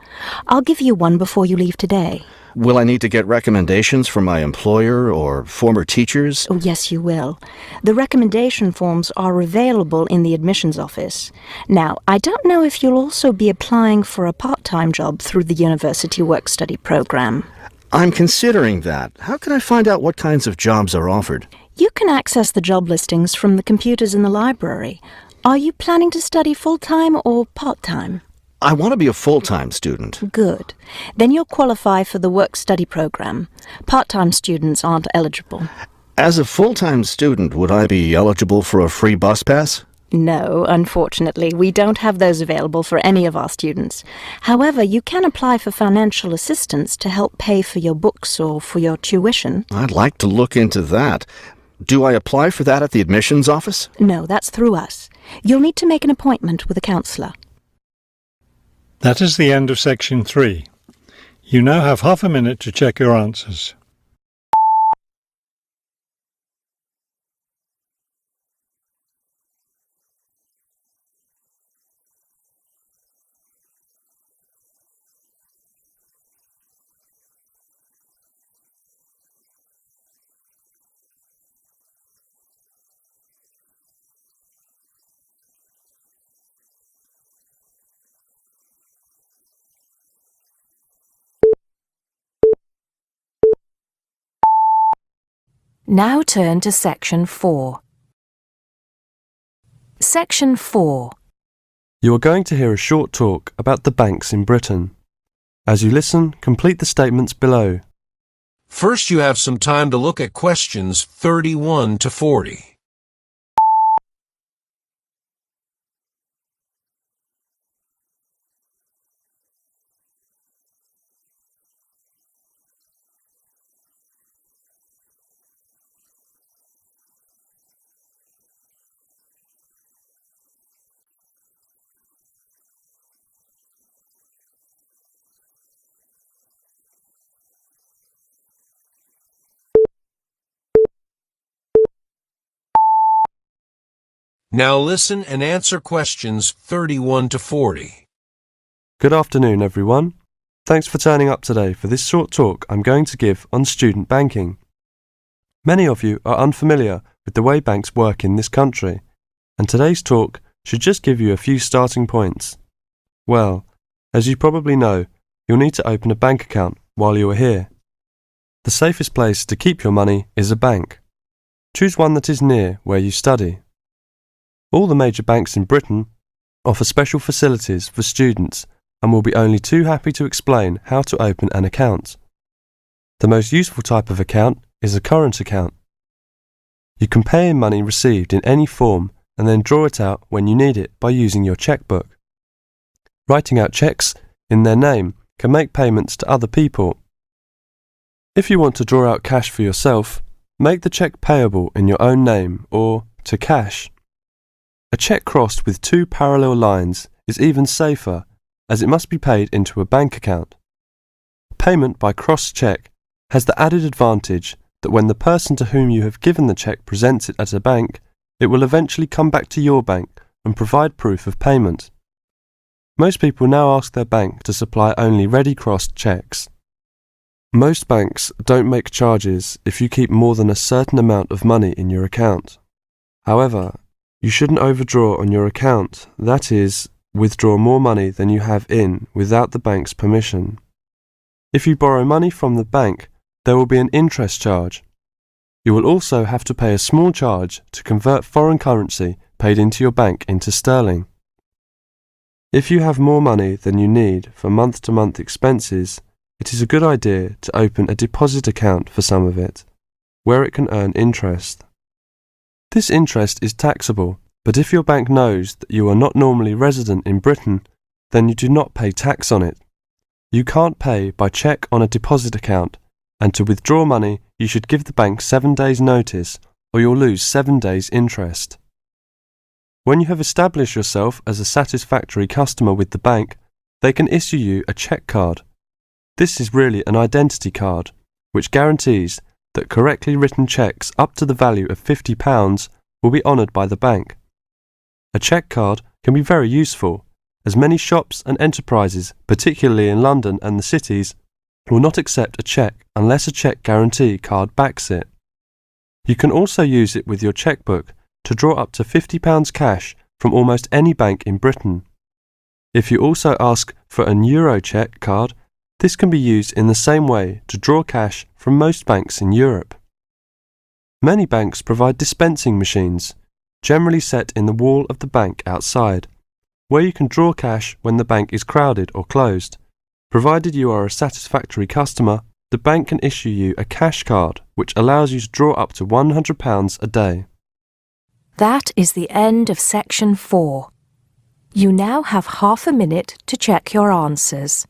I'll give you one before you leave today. Will I need to get recommendations from my employer or former teachers? Oh, yes, you will. The recommendation forms are available in the admissions office. Now, I don't know if you'll also be applying for a part-time job through the university work-study program. I'm considering that. How can I find out what kinds of jobs are offered? You can access the job listings from the computers in the library. Are you planning to study full-time or part-time? I want to be a full-time student. Good. Then you'll qualify for the work-study program. Part-time students aren't eligible. As a full-time student, would I be eligible for a free bus pass? No, unfortunately, we don't have those available for any of our students. However, you can apply for financial assistance to help pay for your books or for your tuition. I'd like to look into that. Do I apply for that at the admissions office? No, that's through us. You'll need to make an appointment with a counsellor. That is the end of section 3. You now have half a minute to check your answers. Now turn to section 4. Section 4. You are going to hear a short talk about the banks in Britain. As you listen, complete the statements below. First, you have some time to look at questions 31 to 40. Now listen and answer questions 31 to 40. Good afternoon, everyone. Thanks for turning up today for this short talk I'm going to give on student banking. Many of you are unfamiliar with the way banks work in this country, and today's talk should just give you a few starting points. Well, as you probably know, you'll need to open a bank account while you are here. The safest place to keep your money is a bank. Choose one that is near where you study. All the major banks in Britain offer special facilities for students and will be only too happy to explain how to open an account. The most useful type of account is a current account. You can pay in money received in any form and then draw it out when you need it by using your checkbook. Writing out cheques in their name can make payments to other people. If you want to draw out cash for yourself, make the cheque payable in your own name or to cash. A cheque crossed with two parallel lines is even safer, as it must be paid into a bank account. Payment by crossed cheque has the added advantage that when the person to whom you have given the cheque presents it at a bank, it will eventually come back to your bank and provide proof of payment. Most people now ask their bank to supply only ready crossed cheques. Most banks don't make charges if you keep more than a certain amount of money in your account. However, you shouldn't overdraw on your account, that is, withdraw more money than you have in without the bank's permission. If you borrow money from the bank, there will be an interest charge. You will also have to pay a small charge to convert foreign currency paid into your bank into sterling. If you have more money than you need for month-to-month expenses, it is a good idea to open a deposit account for some of it, where it can earn interest. This interest is taxable, but if your bank knows that you are not normally resident in Britain, then you do not pay tax on it. You can't pay by cheque on a deposit account, and to withdraw money you should give the bank 7 days' notice, or you'll lose 7 days' interest. When you have established yourself as a satisfactory customer with the bank, they can issue you a cheque card. This is really an identity card, which guarantees that correctly written cheques up to the value of £50 will be honoured by the bank. A cheque card can be very useful, as many shops and enterprises, particularly in London and the cities, will not accept a cheque unless a cheque guarantee card backs it. You can also use it with your chequebook to draw up to £50 cash from almost any bank in Britain. If you also ask for an Euro cheque card, this can be used in the same way to draw cash from most banks in Europe. Many banks provide dispensing machines, generally set in the wall of the bank outside, where you can draw cash when the bank is crowded or closed. Provided you are a satisfactory customer, the bank can issue you a cash card which allows you to draw up to £100 a day. That is the end of section 4. You now have half a minute to check your answers.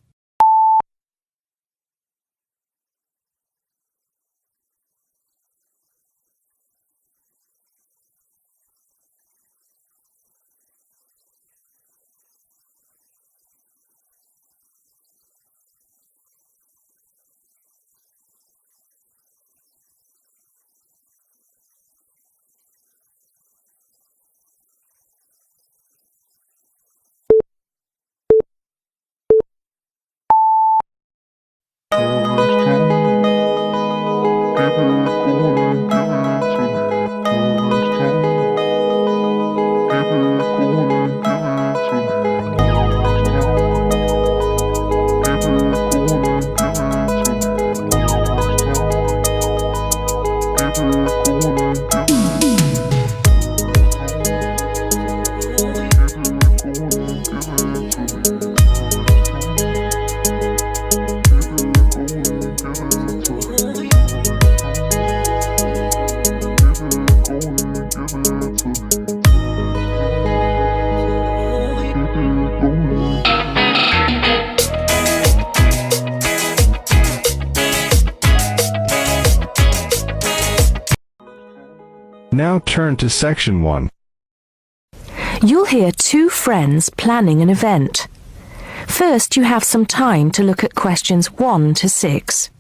Now turn to section 1. You'll hear two friends planning an event. First, you have some time to look at questions 1 to 6.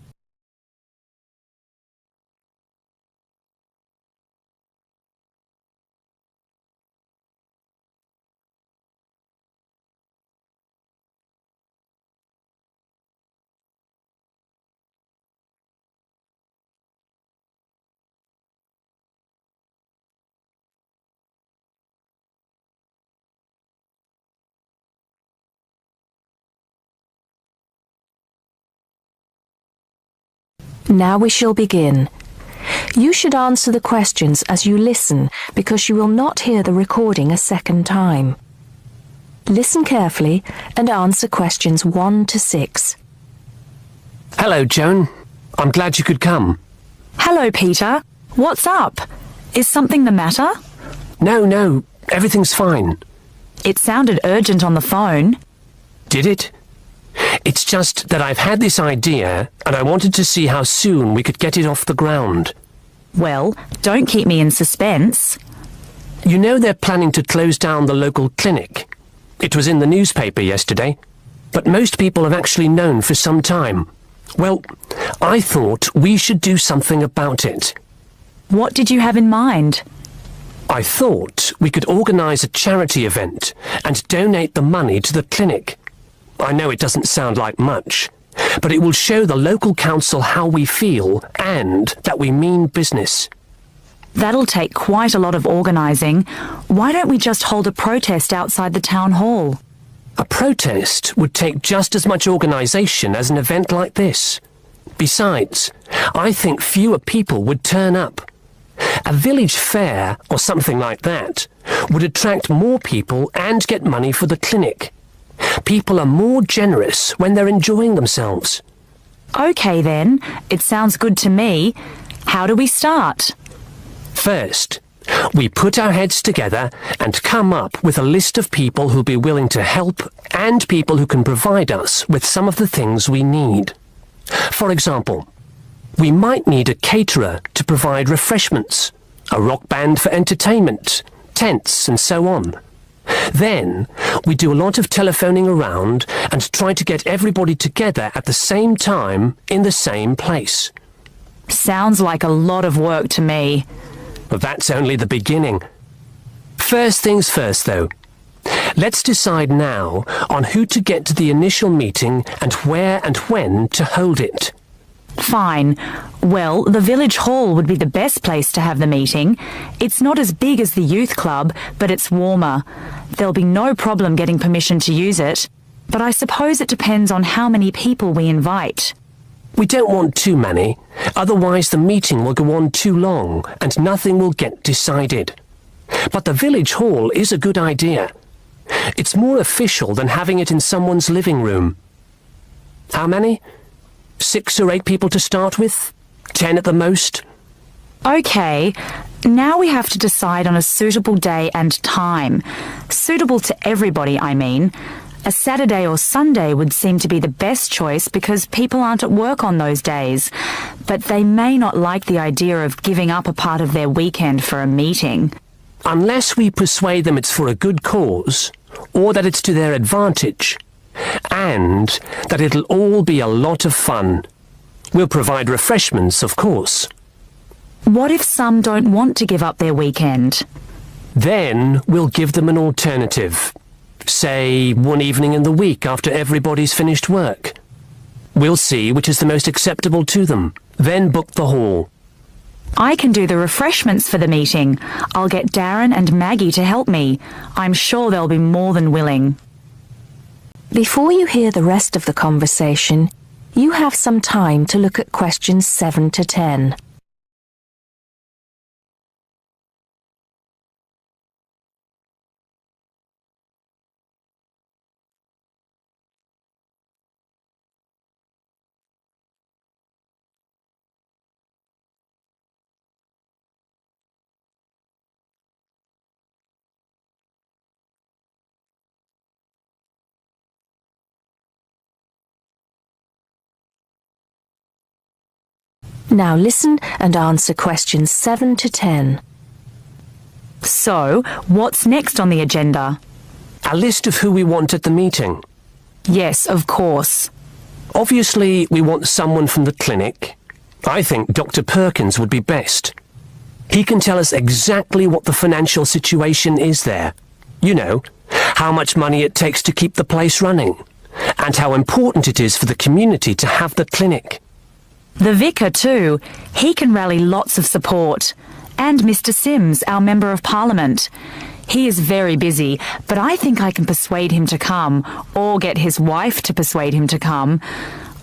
Now we shall begin. You should answer the questions as you listen because you will not hear the recording a second time. Listen carefully and answer questions 1 to 6. Hello, Joan. I'm glad you could come. Hello, Peter. What's up? Is something the matter? No, everything's fine. It sounded urgent on the phone. Did it? It's just that I've had this idea and I wanted to see how soon we could get it off the ground. Well, don't keep me in suspense. You know they're planning to close down the local clinic. It was in the newspaper yesterday, but most people have actually known for some time. Well, I thought we should do something about it. What did you have in mind? I thought we could organise a charity event and donate the money to the clinic. I know it doesn't sound like much, but it will show the local council how we feel and that we mean business. That'll take quite a lot of organising. Why don't we just hold a protest outside the town hall? A protest would take just as much organisation as an event like this. Besides, I think fewer people would turn up. A village fair or something like that would attract more people and get money for the clinic. People are more generous when they're enjoying themselves. OK then, it sounds good to me. How do we start? First, we put our heads together and come up with a list of people who'll be willing to help and people who can provide us with some of the things we need. For example, we might need a caterer to provide refreshments, a rock band for entertainment, tents and so on. Then, we do a lot of telephoning around and try to get everybody together at the same time in the same place. Sounds like a lot of work to me. But that's only the beginning. First things first, though. Let's decide now on who to get to the initial meeting and where and when to hold it. Fine. Well, the village hall would be the best place to have the meeting. It's not as big as the youth club, but it's warmer. There'll be no problem getting permission to use it. But I suppose it depends on how many people we invite. We don't want too many, otherwise the meeting will go on too long and nothing will get decided. But the village hall is a good idea. It's more official than having it in someone's living room. How many? 6 or 8 people to start with? 10 at the most? OK, now we have to decide on a suitable day and time. Suitable to everybody, I mean. A Saturday or Sunday would seem to be the best choice because people aren't at work on those days. But they may not like the idea of giving up a part of their weekend for a meeting. Unless we persuade them it's for a good cause, or that it's to their advantage, and that it'll all be a lot of fun. We'll provide refreshments, of course. What if some don't want to give up their weekend? Then we'll give them an alternative. Say, one evening in the week after everybody's finished work. We'll see which is the most acceptable to them, then book the hall. I can do the refreshments for the meeting. I'll get Darren and Maggie to help me. I'm sure they'll be more than willing. Before you hear the rest of the conversation, you have some time to look at questions 7 to 10. Now listen and answer questions 7 to 10. So, what's next on the agenda? A list of who we want at the meeting. Yes, of course. Obviously, we want someone from the clinic. I think Dr. Perkins would be best. He can tell us exactly what the financial situation is there. You know, how much money it takes to keep the place running, and how important it is for the community to have the clinic. The vicar too. He can rally lots of support. And Mr. Sims, our Member of Parliament. He is very busy, but I think I can persuade him to come, or get his wife to persuade him to come.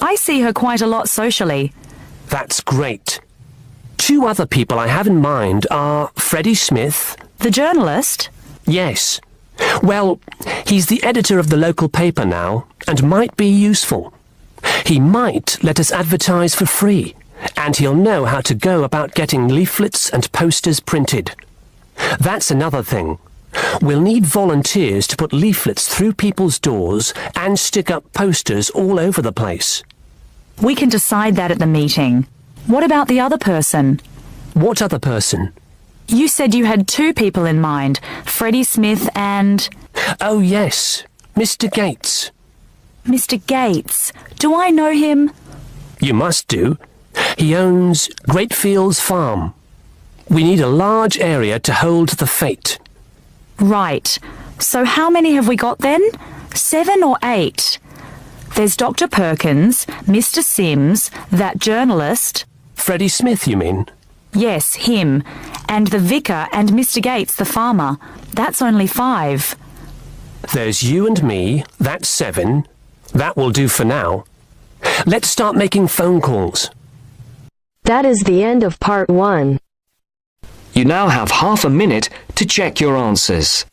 I see her quite a lot socially. That's great. 2 other people I have in mind are Freddie Smith. The journalist? Yes. Well, he's the editor of the local paper now and might be useful. He might let us advertise for free, and he'll know how to go about getting leaflets and posters printed. That's another thing. We'll need volunteers to put leaflets through people's doors and stick up posters all over the place. We can decide that at the meeting. What about the other person? What other person? You said you had 2 people in mind, Freddie Smith and... Oh, yes, Mr. Gates. Mr. Gates. Do I know him? You must do. He owns Greatfields Farm. We need a large area to hold the fete. Right. So how many have we got then? 7 or 8? There's Dr. Perkins, Mr. Sims, that journalist... Freddie Smith, you mean? Yes, him. And the vicar and Mr. Gates, the farmer. That's only 5. There's you and me, that's 7. That will do for now. Let's start making phone calls. That is the end of part 1. You now have half a minute to check your answers.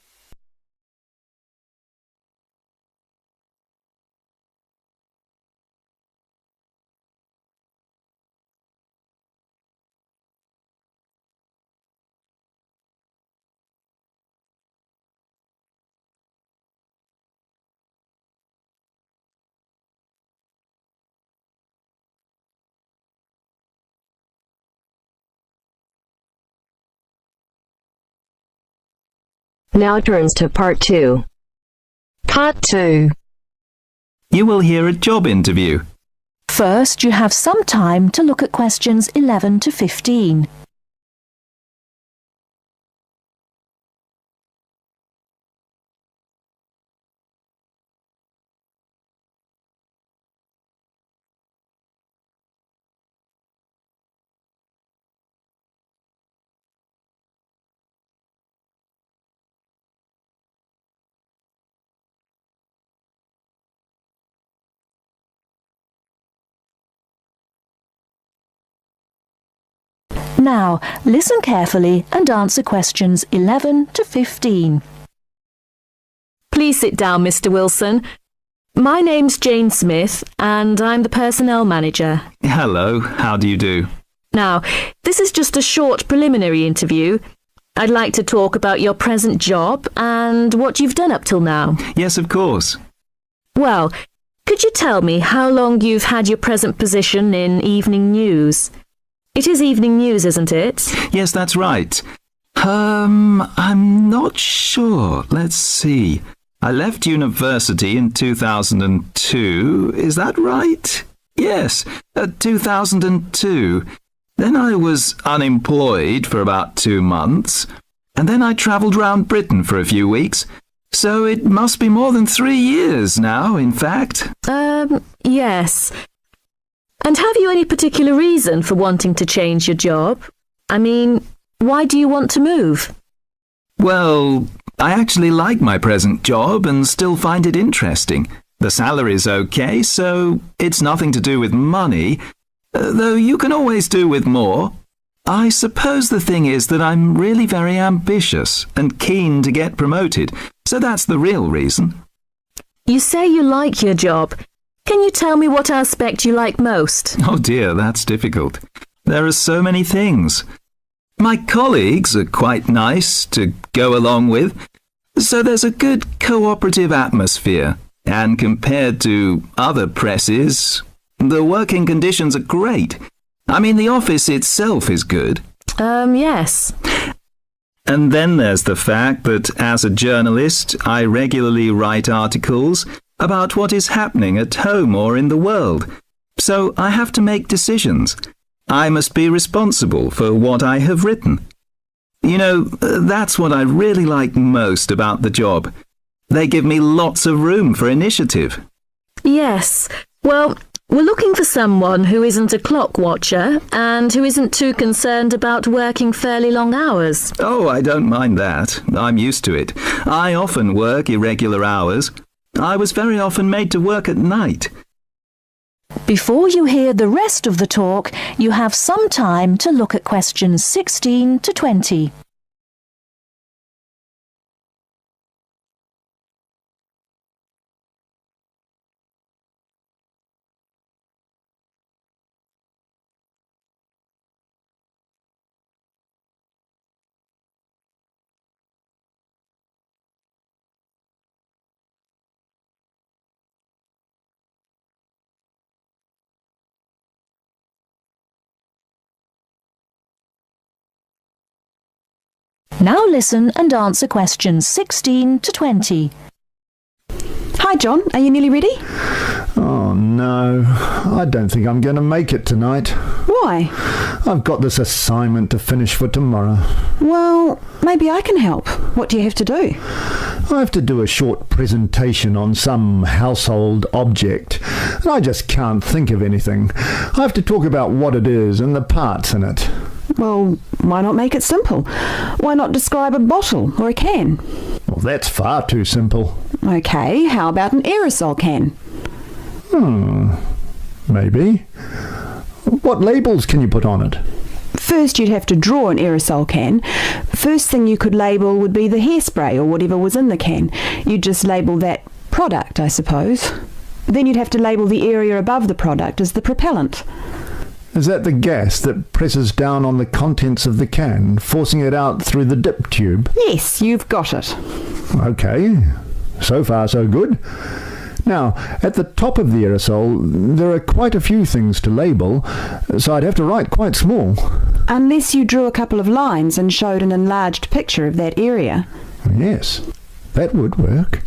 Now turns to part 2. Part 2. You will hear a job interview. First, you have some time to look at questions 11 to 15. Now, listen carefully and answer questions 11 to 15. Please sit down, Mr. Wilson. My name's Jane Smith, and I'm the personnel manager. Hello, how do you do? Now, this is just a short preliminary interview. I'd like to talk about your present job and what you've done up till now. Yes, of course. Well, could you tell me how long you've had your present position in evening news? It is evening news, isn't it? Yes, that's right. I'm not sure. Let's see. I left university in 2002. Is that right? Yes, 2002. Then I was unemployed for about 2 months. And then I travelled round Britain for a few weeks. So it must be more than 3 years now, in fact. Yes. And have you any particular reason for wanting to change your job? I mean, why do you want to move? Well, I actually like my present job and still find it interesting. The salary's okay, so it's nothing to do with money, though you can always do with more. I suppose the thing is that I'm really very ambitious and keen to get promoted, so that's the real reason. You say you like your job. Can you tell me what aspect you like most? Oh dear, that's difficult. There are so many things. My colleagues are quite nice to go along with, so there's a good cooperative atmosphere. And compared to other presses, the working conditions are great. I mean, the office itself is good. Yes. And then there's the fact that as a journalist, I regularly write articles about what is happening at home or in the world. So I have to make decisions. I must be responsible for what I have written. You know, that's what I really like most about the job. They give me lots of room for initiative. Yes. Well, we're looking for someone who isn't a clock watcher and who isn't too concerned about working fairly long hours. Oh, I don't mind that. I'm used to it. I often work irregular hours. I was very often made to work at night. Before you hear the rest of the talk, you have some time to look at questions 16 to 20. Now listen and answer questions 16 to 20. Hi John, are you nearly ready? Oh no, I don't think I'm going to make it tonight. Why? I've got this assignment to finish for tomorrow. Well, maybe I can help. What do you have to do? I have to do a short presentation on some household object, and I just can't think of anything. I have to talk about what it is and the parts in it. Well, why not make it simple? Why not describe a bottle or a can? Well, that's far too simple. Okay, how about an aerosol can? Maybe. What labels can you put on it? First, you'd have to draw an aerosol can. First thing you could label would be the hairspray or whatever was in the can. You'd just label that product, I suppose. Then you'd have to label the area above the product as the propellant. Is that the gas that presses down on the contents of the can, forcing it out through the dip tube? Yes, you've got it. Okay, so far so good. Now, at the top of the aerosol, there are quite a few things to label, so I'd have to write quite small. Unless you drew a couple of lines and showed an enlarged picture of that area. Yes, that would work.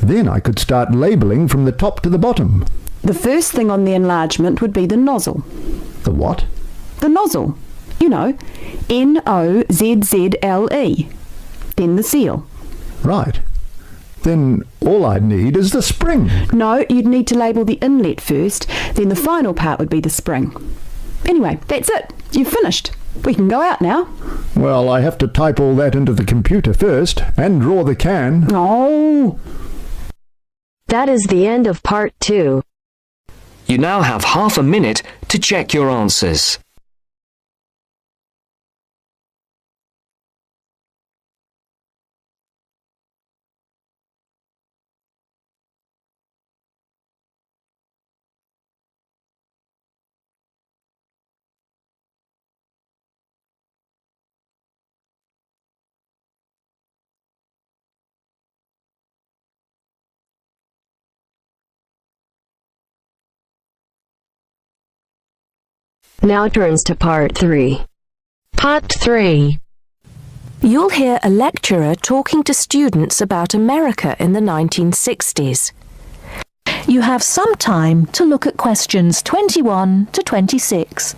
Then I could start labelling from the top to the bottom. The first thing on the enlargement would be the nozzle. The what? The nozzle. You know, N-O-Z-Z-L-E. Then the seal. Right. Then all I'd need is the spring. No, you'd need to label the inlet first, then the final part would be the spring. Anyway, that's it. You've finished. We can go out now. Well, I have to type all that into the computer first, and draw the can. Oh! That is the end of part 2. You now have half a minute to check your answers. Now turns to part 3. Part 3. You'll hear a lecturer talking to students about America in the 1960s. You have some time to look at questions 21 to 26.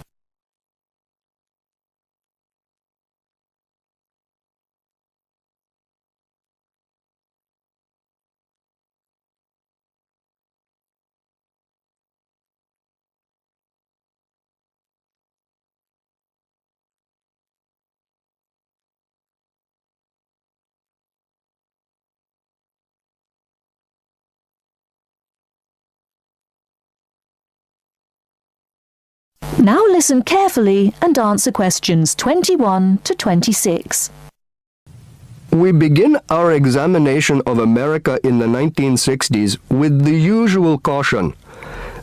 Now listen carefully and answer questions 21 to 26. We begin our examination of America in the 1960s with the usual caution.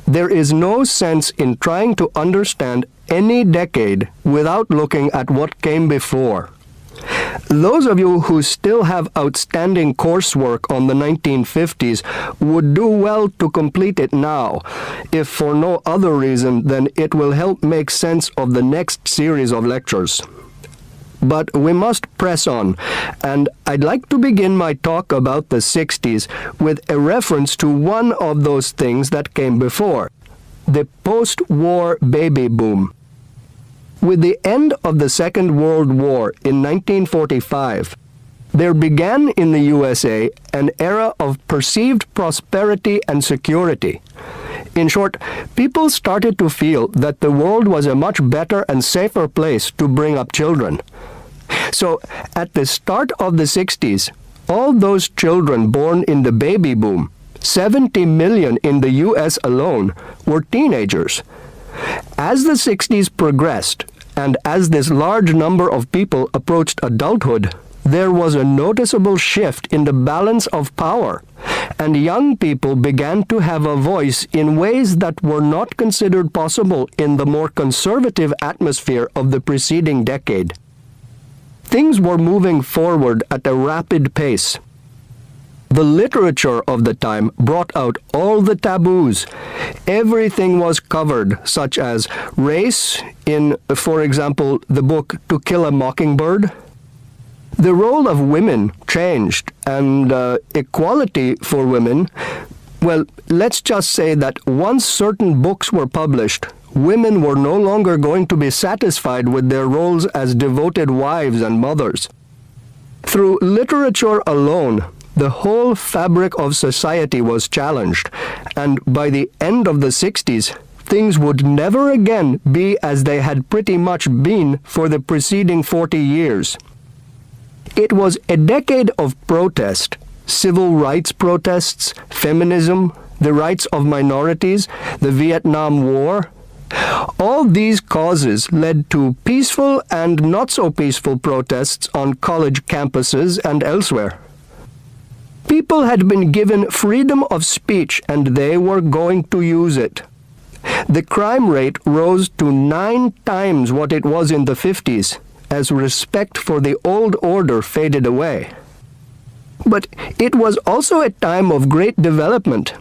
There is no sense in trying to understand any decade without looking at what came before. Those of you who still have outstanding coursework on the 1950s would do well to complete it now, if for no other reason than it will help make sense of the next series of lectures. But we must press on, and I'd like to begin my talk about the 60s with a reference to one of those things that came before, the post-war baby boom. With the end of the Second World War in 1945, there began in the USA an era of perceived prosperity and security. In short, people started to feel that the world was a much better and safer place to bring up children. So, at the start of the 60s, all those children born in the baby boom, 70 million in the US alone, were teenagers. As the 60s progressed, and as this large number of people approached adulthood, there was a noticeable shift in the balance of power, and young people began to have a voice in ways that were not considered possible in the more conservative atmosphere of the preceding decade. Things were moving forward at a rapid pace. The literature of the time brought out all the taboos. Everything was covered, such as race in, for example, the book To Kill a Mockingbird. The role of women changed, and equality for women, well, let's just say that once certain books were published, women were no longer going to be satisfied with their roles as devoted wives and mothers. Through literature alone, the whole fabric of society was challenged, and by the end of the 60s, things would never again be as they had pretty much been for the preceding 40 years. It was a decade of protest, civil rights protests, feminism, the rights of minorities, the Vietnam War. All these causes led to peaceful and not so peaceful protests on college campuses and elsewhere. People had been given freedom of speech and they were going to use it. The crime rate rose to 9 times what it was in the 50s, as respect for the old order faded away. But it was also a time of great development.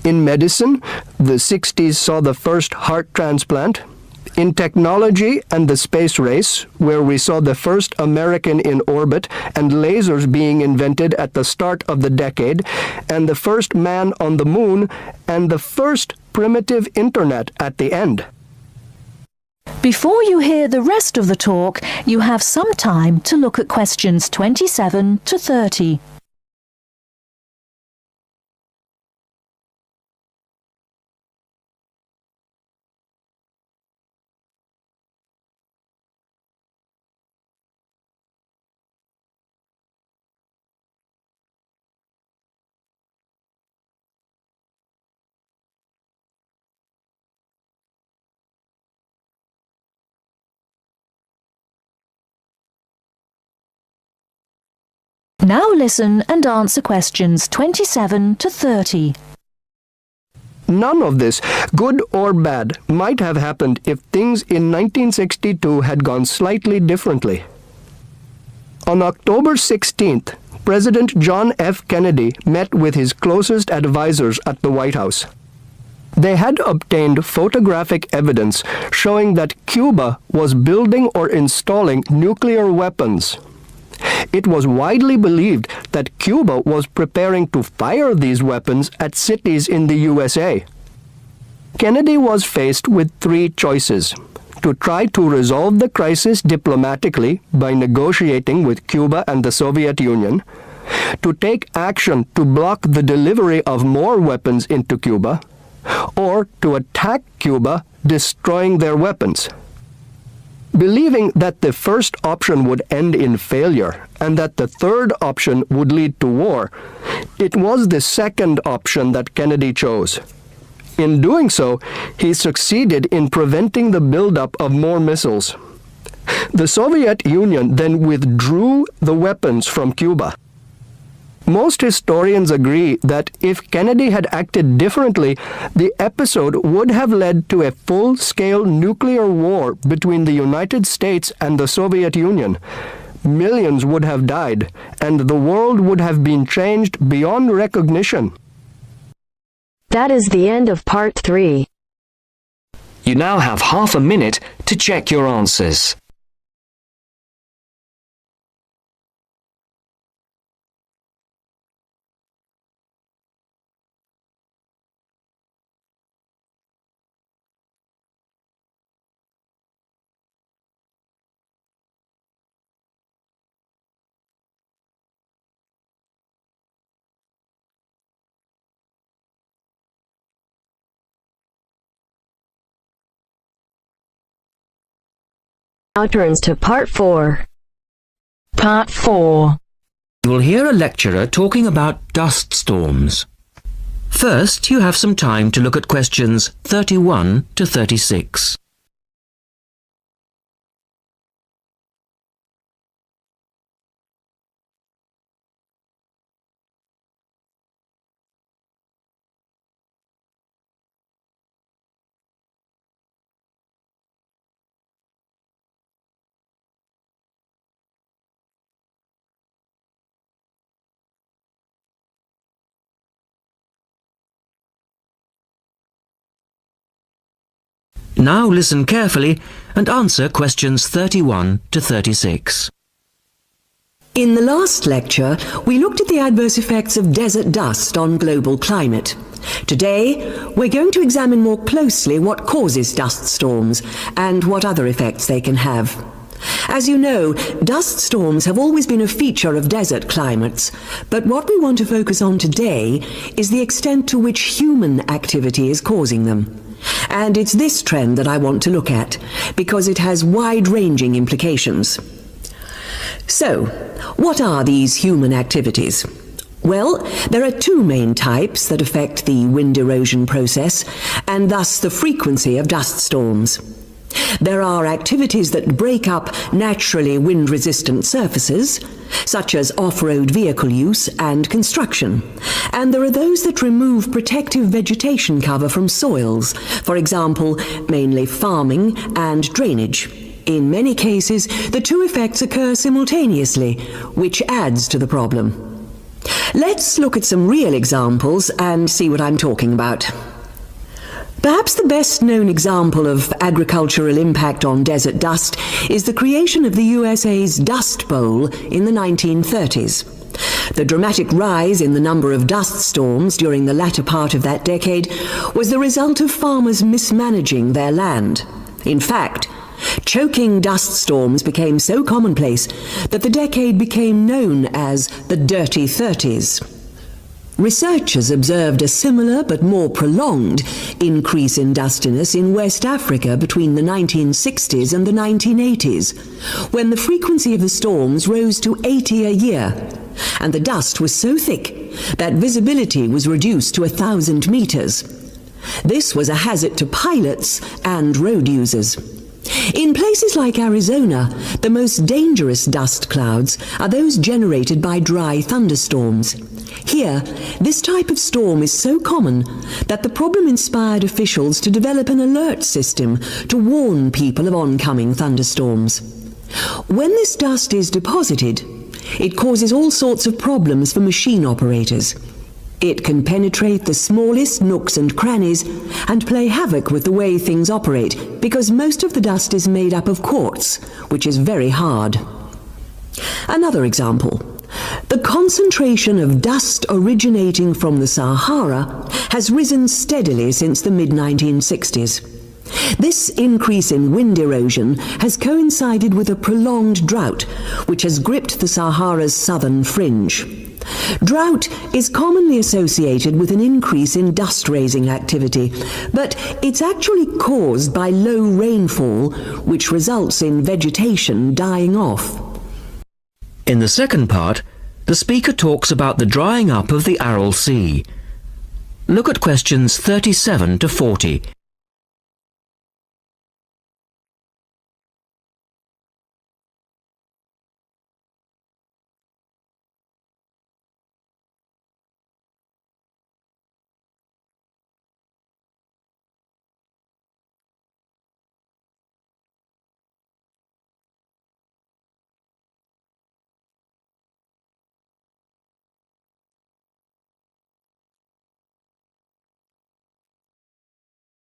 In medicine, the 60s saw the first heart transplant. In technology and the space race, where we saw the first American in orbit and lasers being invented at the start of the decade, and the first man on the moon, and the first primitive internet at the end. Before you hear the rest of the talk, you have some time to look at questions 27 to 30. Now listen and answer questions 27 to 30. None of this, good or bad, might have happened if things in 1962 had gone slightly differently. On October 16th, President John F. Kennedy met with his closest advisors at the White House. They had obtained photographic evidence showing that Cuba was building or installing nuclear weapons. It was widely believed that Cuba was preparing to fire these weapons at cities in the USA. Kennedy was faced with 3 choices: to try to resolve the crisis diplomatically by negotiating with Cuba and the Soviet Union, to take action to block the delivery of more weapons into Cuba, or to attack Cuba, destroying their weapons. Believing that the first option would end in failure and that the third option would lead to war, it was the second option that Kennedy chose. In doing so, he succeeded in preventing the buildup of more missiles. The Soviet Union then withdrew the weapons from Cuba. Most historians agree that if Kennedy had acted differently, the episode would have led to a full-scale nuclear war between the United States and the Soviet Union. Millions would have died, and the world would have been changed beyond recognition. That is the end of part 3. You now have half a minute to check your answers. Now turns to part 4. Part 4. You will hear a lecturer talking about dust storms. First, you have some time to look at questions 31 to 36. Now listen carefully and answer questions 31 to 36. In the last lecture, we looked at the adverse effects of desert dust on global climate. Today, we're going to examine more closely what causes dust storms and what other effects they can have. As you know, dust storms have always been a feature of desert climates, but what we want to focus on today is the extent to which human activity is causing them. And it's this trend that I want to look at, because it has wide-ranging implications. So, what are these human activities? Well, there are two main types that affect the wind erosion process, and thus the frequency of dust storms. There are activities that break up naturally wind-resistant surfaces, such as off-road vehicle use and construction. And there are those that remove protective vegetation cover from soils, for example, mainly farming and drainage. In many cases, the two effects occur simultaneously, which adds to the problem. Let's look at some real examples and see what I'm talking about. Perhaps the best-known example of agricultural impact on desert dust is the creation of the USA's Dust Bowl in the 1930s. The dramatic rise in the number of dust storms during the latter part of that decade was the result of farmers mismanaging their land. In fact, choking dust storms became so commonplace that the decade became known as the Dirty 30s. Researchers observed a similar but more prolonged increase in dustiness in West Africa between the 1960s and the 1980s, when the frequency of the storms rose to 80 a year, and the dust was so thick that visibility was reduced to 1,000 meters. This was a hazard to pilots and road users. In places like Arizona, the most dangerous dust clouds are those generated by dry thunderstorms. Here, this type of storm is so common that the problem inspired officials to develop an alert system to warn people of oncoming thunderstorms. When this dust is deposited, it causes all sorts of problems for machine operators. It can penetrate the smallest nooks and crannies and play havoc with the way things operate, because most of the dust is made up of quartz, which is very hard. Another example. The concentration of dust originating from the Sahara has risen steadily since the mid-1960s. This increase in wind erosion has coincided with a prolonged drought, which has gripped the Sahara's southern fringe. Drought is commonly associated with an increase in dust-raising activity, but it's actually caused by low rainfall, which results in vegetation dying off. In the second part, the speaker talks about the drying up of the Aral Sea. Look at questions 37 to 40.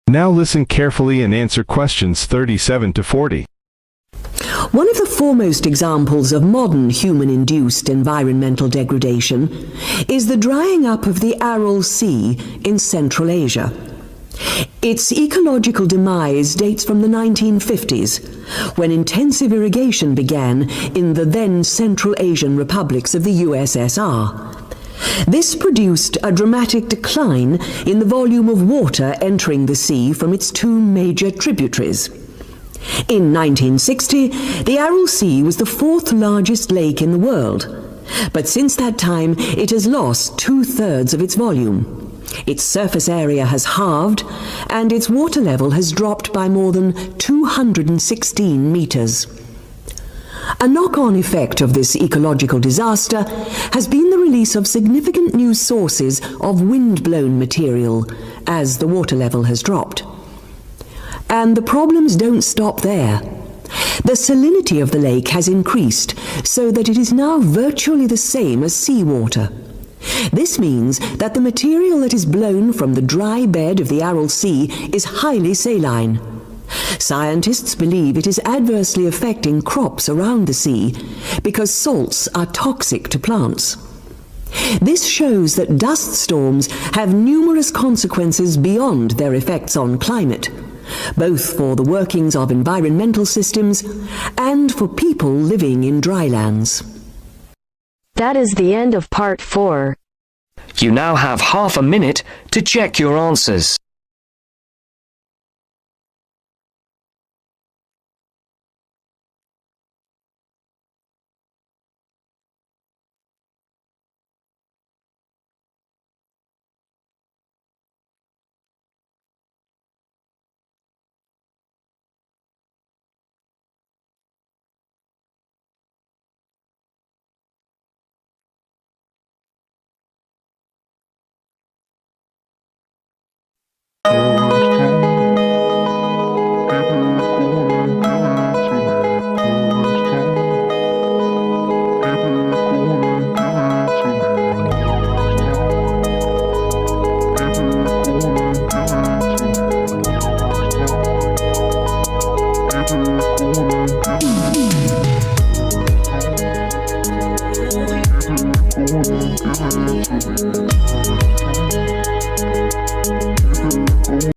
Now listen carefully and answer questions 37 to 40. One of the foremost examples of modern human-induced environmental degradation is the drying up of the Aral Sea in Central Asia. Its ecological demise dates from the 1950s, when intensive irrigation began in the then Central Asian republics of the USSR. This produced a dramatic decline in the volume of water entering the sea from its two major tributaries. In 1960, the Aral Sea was the fourth largest lake in the world, but since that time it has lost 2/3 of its volume. Its surface area has halved, and its water level has dropped by more than 216 metres. A knock-on effect of this ecological disaster has been the release of significant new sources of wind-blown material as the water level has dropped. And the problems don't stop there. The salinity of the lake has increased so that it is now virtually the same as seawater. This means that the material that is blown from the dry bed of the Aral Sea is highly saline. Scientists believe it is adversely affecting crops around the sea because salts are toxic to plants. This shows that dust storms have numerous consequences beyond their effects on climate, both for the workings of environmental systems and for people living in drylands. That is the end of part 4. You now have half a minute to check your answers.